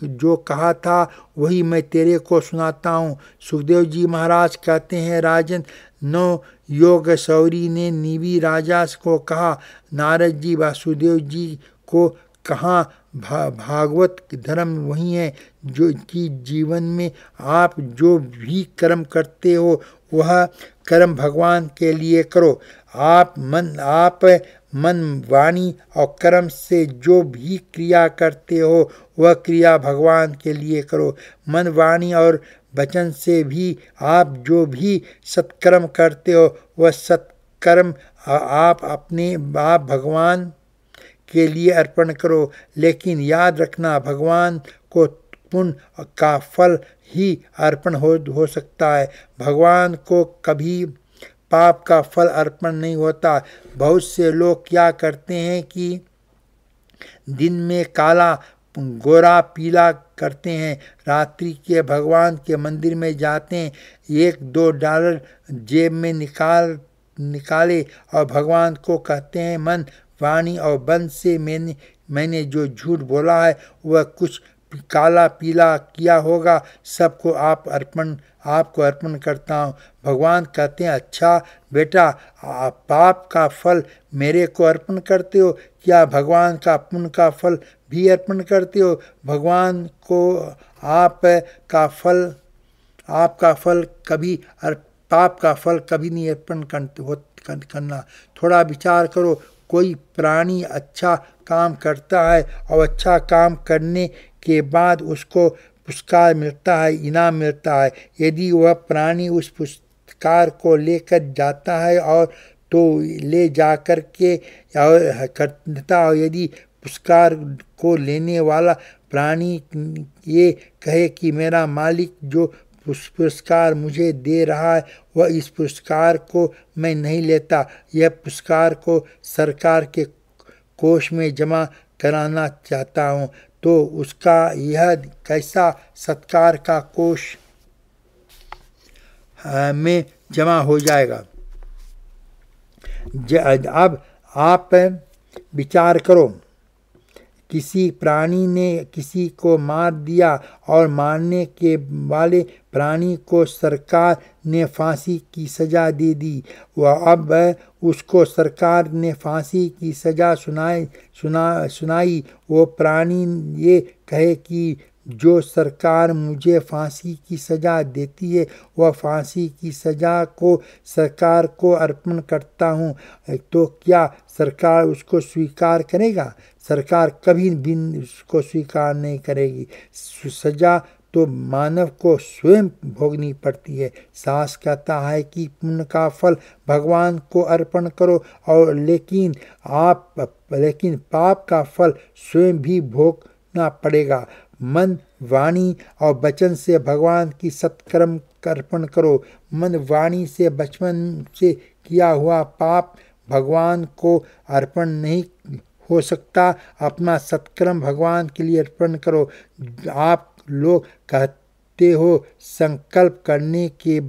जो कहा था वही मैं तेरे को सुनाता हूँ। सुखदेव जी महाराज कहते हैं, राजन, 9 योग सवरी ने निबी राजा को कहा, नारद जी, वासुदेव जी को कहाँ भागवत धर्म वही है जो कि जीवन में आप जो भी कर्म करते हो वह कर्म भगवान के लिए करो। आप मन वाणी और कर्म से जो भी क्रिया करते हो वह क्रिया भगवान के लिए करो। मन वाणी और वचन से भी आप जो भी सत्कर्म करते हो वह सत्कर्म आप भगवान के लिए अर्पण करो। लेकिन याद रखना, भगवान को पुण्य का फल ही अर्पण हो सकता है। भगवान को कभी पाप का फल अर्पण नहीं होता। बहुत से लोग क्या करते हैं कि दिन में काला गोरा पीला करते हैं, रात्रि के भगवान के मंदिर में जाते हैं, $1-2 जेब में निकाले और भगवान को कहते हैं, मन वाणी और बन से मैंने जो झूठ बोला है वह कुछ काला पीला किया होगा, सबको आपको अर्पण करता हूँ। भगवान कहते हैं, अच्छा बेटा, पाप का फल मेरे को अर्पण करते हो, क्या भगवान का पुण्य का फल भी अर्पण करते हो? भगवान को आपका फल कभी पाप का फल कभी नहीं अर्पण करना। थोड़ा विचार करो, कोई प्राणी अच्छा काम करता है और अच्छा काम करने के बाद उसको पुरस्कार मिलता है, इनाम मिलता है। यदि वह प्राणी उस पुरस्कार को लेकर जाता है और तो ले जा कर के कर देता, और यदि पुरस्कार को लेने वाला प्राणी ये कहे कि मेरा मालिक जो पुरस्कार मुझे दे रहा है वह इस पुरस्कार को मैं नहीं लेता। यह पुरस्कार को सरकार के कोष में जमा कराना चाहता हूँ। तो उसका यह कैसा सत्कार का कोष में जमा हो जाएगा। अब आप विचार करो, किसी प्राणी ने किसी को मार दिया और मारने के वाले प्राणी को सरकार ने फांसी की सज़ा दे दी। वह अब उसको सरकार ने फांसी की सज़ा सुनाई। वो प्राणी ये कहे कि जो सरकार मुझे फांसी की सज़ा देती है वह फांसी की सज़ा को सरकार को अर्पण करता हूँ, तो क्या सरकार उसको स्वीकार करेगा? सरकार कभी भी उसको स्वीकार नहीं करेगी। सज़ा तो मानव को स्वयं भोगनी पड़ती है। शास्त्र कहता है कि पुण्य का फल भगवान को अर्पण करो, और लेकिन पाप का फल स्वयं भी भोगना पड़ेगा। मन, वाणी और वचन से भगवान की सत्कर्म अर्पण करो। मन, वाणी से बचपन से किया हुआ पाप भगवान को अर्पण नहीं हो सकता। अपना सत्कर्म भगवान के लिए अर्पण करो। आप लोग कहते हो संकल्प करने के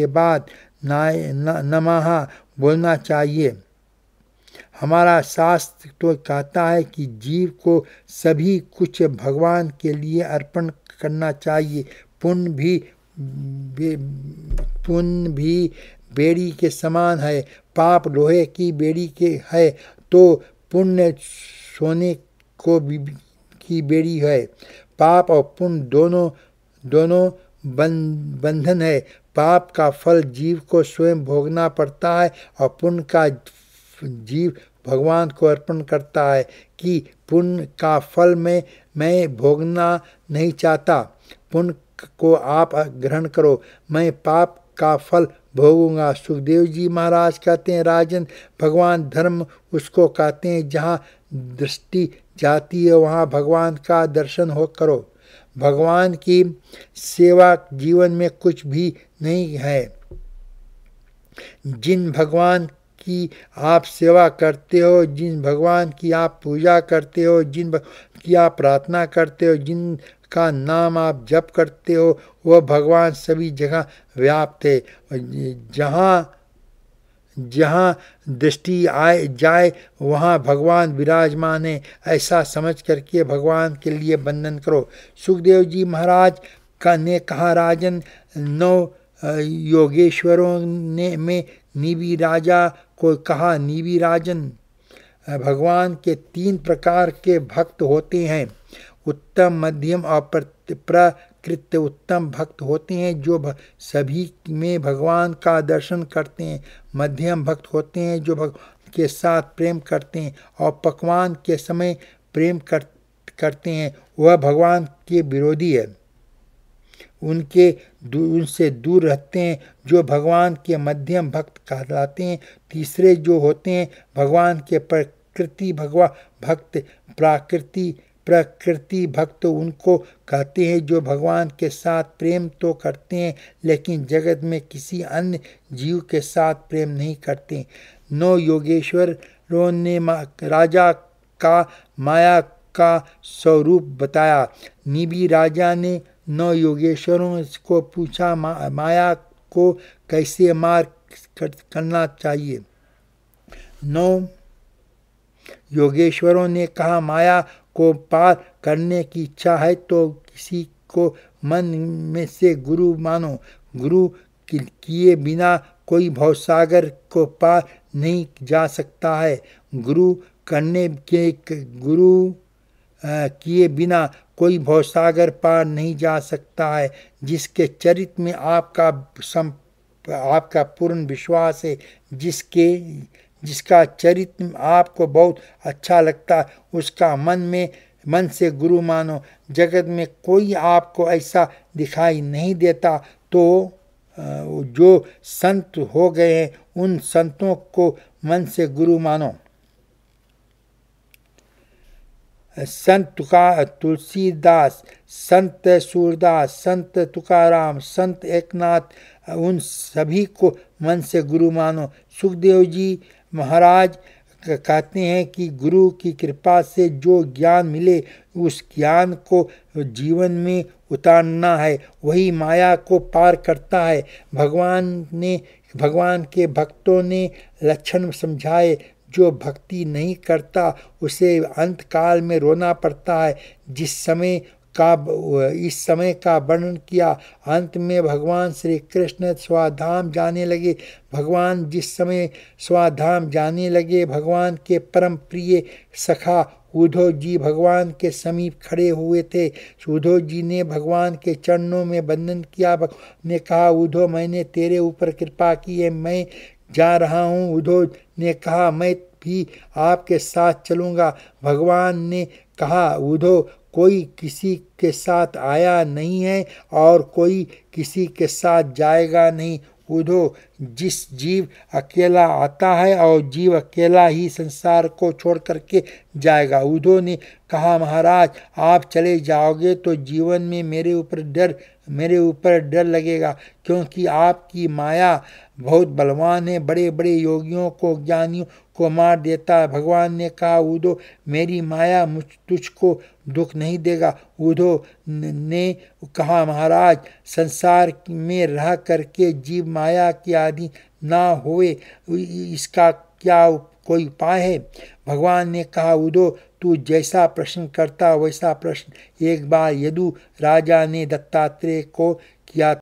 बाद नमः बोलना चाहिए। हमारा शास्त्र तो कहता है कि जीव को सभी कुछ भगवान के लिए अर्पण करना चाहिए। पुण्य भी बेड़ी के समान है। पाप लोहे की बेड़ी के है तो पुण्य सोने की बेड़ी है। पाप और पुण्य दोनों बंधन है। पाप का फल जीव को स्वयं भोगना पड़ता है और पुण्य का जीव भगवान को अर्पण करता है कि पुण्य का फल मैं भोगना नहीं चाहता। पुण्य को आप ग्रहण करो, मैं पाप का फल भोगूंगा। सुखदेव जी महाराज कहते हैं, राजन, भगवान धर्म उसको कहते हैं जहाँ दृष्टि जाती है वहाँ भगवान का दर्शन करो। भगवान की सेवा जीवन में कुछ भी नहीं है। जिन भगवान की आप सेवा करते हो, जिन भगवान की आप पूजा करते हो, जिन की आप प्रार्थना करते हो, जिनका नाम आप जप करते हो, वह भगवान सभी जगह व्याप्त है। जहाँ दृष्टि जाए वहाँ भगवान विराजमान है। ऐसा समझ करके भगवान के लिए वंदन करो। सुखदेव जी महाराज ने कहा, राजन, 9 योगेश्वरों में निवि राजा को कहा, निवि राजन, भगवान के 3 प्रकार के भक्त होते हैं। उत्तम, मध्यम और प्रकृत उत्तम भक्त होते हैं जो सभी में भगवान का दर्शन करते हैं। मध्यम भक्त होते हैं जो भगवान के साथ प्रेम करते हैं और पकवान के समय प्रेम करते हैं, वह भगवान के विरोधी है। उनसे दूर रहते हैं जो भगवान के मध्यम भक्त कहलाते हैं। तीसरे जो होते हैं भगवान के प्रकृति भक्त, प्रकृति भक्त उनको कहते हैं जो भगवान के साथ प्रेम तो करते हैं लेकिन जगत में किसी अन्य जीव के साथ प्रेम नहीं करते। 9 योगेश्वरों ने राजा का माया का स्वरूप बताया। निवि राजा ने 9 योगेश्वरों को पूछा, माया को कैसे मार करना चाहिए? 9 योगेश्वरों ने कहा, माया को पार करने की इच्छा है तो किसी को मन में से गुरु मानो। गुरु किए बिना कोई भवसागर को पार नहीं जा सकता है। गुरु किए बिना कोई भवसागर पार नहीं जा सकता है। जिसके चरित्र में आपका पूर्ण विश्वास है, जिसका चरित्र आपको बहुत अच्छा लगता है, उसका मन से गुरु मानो। जगत में कोई आपको ऐसा दिखाई नहीं देता तो जो संत हो गए हैं उन संतों को मन से गुरु मानो। संत तुलसीदास, संत सूरदास, संत तुकाराम, संत एकनाथ, उन सभी को मन से गुरु मानो। सुखदेव जी महाराज कहते हैं कि गुरु की कृपा से जो ज्ञान मिले उस ज्ञान को जीवन में उतारना है, वही माया को पार करता है। भगवान के भक्तों ने लक्षण समझाए। जो भक्ति नहीं करता उसे अंत काल में रोना पड़ता है। इस समय का वर्णन किया। अंत में भगवान श्री कृष्ण स्वाधाम जाने लगे। भगवान जिस समय स्वाधाम जाने लगे, भगवान के परम प्रिय सखा उद्धव जी भगवान के समीप खड़े हुए थे। उद्धव जी ने भगवान के चरणों में वंदन किया। भगवान ने कहा, उद्धव मैंने तेरे ऊपर कृपा की है, मैं जा रहा हूँ। उद्धव ने कहा, मैं भी आपके साथ चलूँगा। भगवान ने कहा, उद्धव कोई किसी के साथ आया नहीं है और कोई किसी के साथ जाएगा नहीं। उद्धव, जिस जीव अकेला आता है और जीव अकेला ही संसार को छोड़ करके जाएगा। उद्धव ने कहा, महाराज आप चले जाओगे तो जीवन में मेरे ऊपर डर लगेगा, क्योंकि आपकी माया बहुत बलवान है, बड़े बड़े योगियों को, ज्ञानियों को मार देता है। भगवान ने कहा, उद्धव मेरी माया तुझको दुख नहीं देगा। उद्धव ने कहा, महाराज संसार में रह करके जीव माया की आदि ना होए, इसका क्या कोई उपाय है? भगवान ने कहा, उद्धव तू जैसा प्रश्न करता वैसा प्रश्न एक बार यदु राजा ने दत्तात्रेय को किया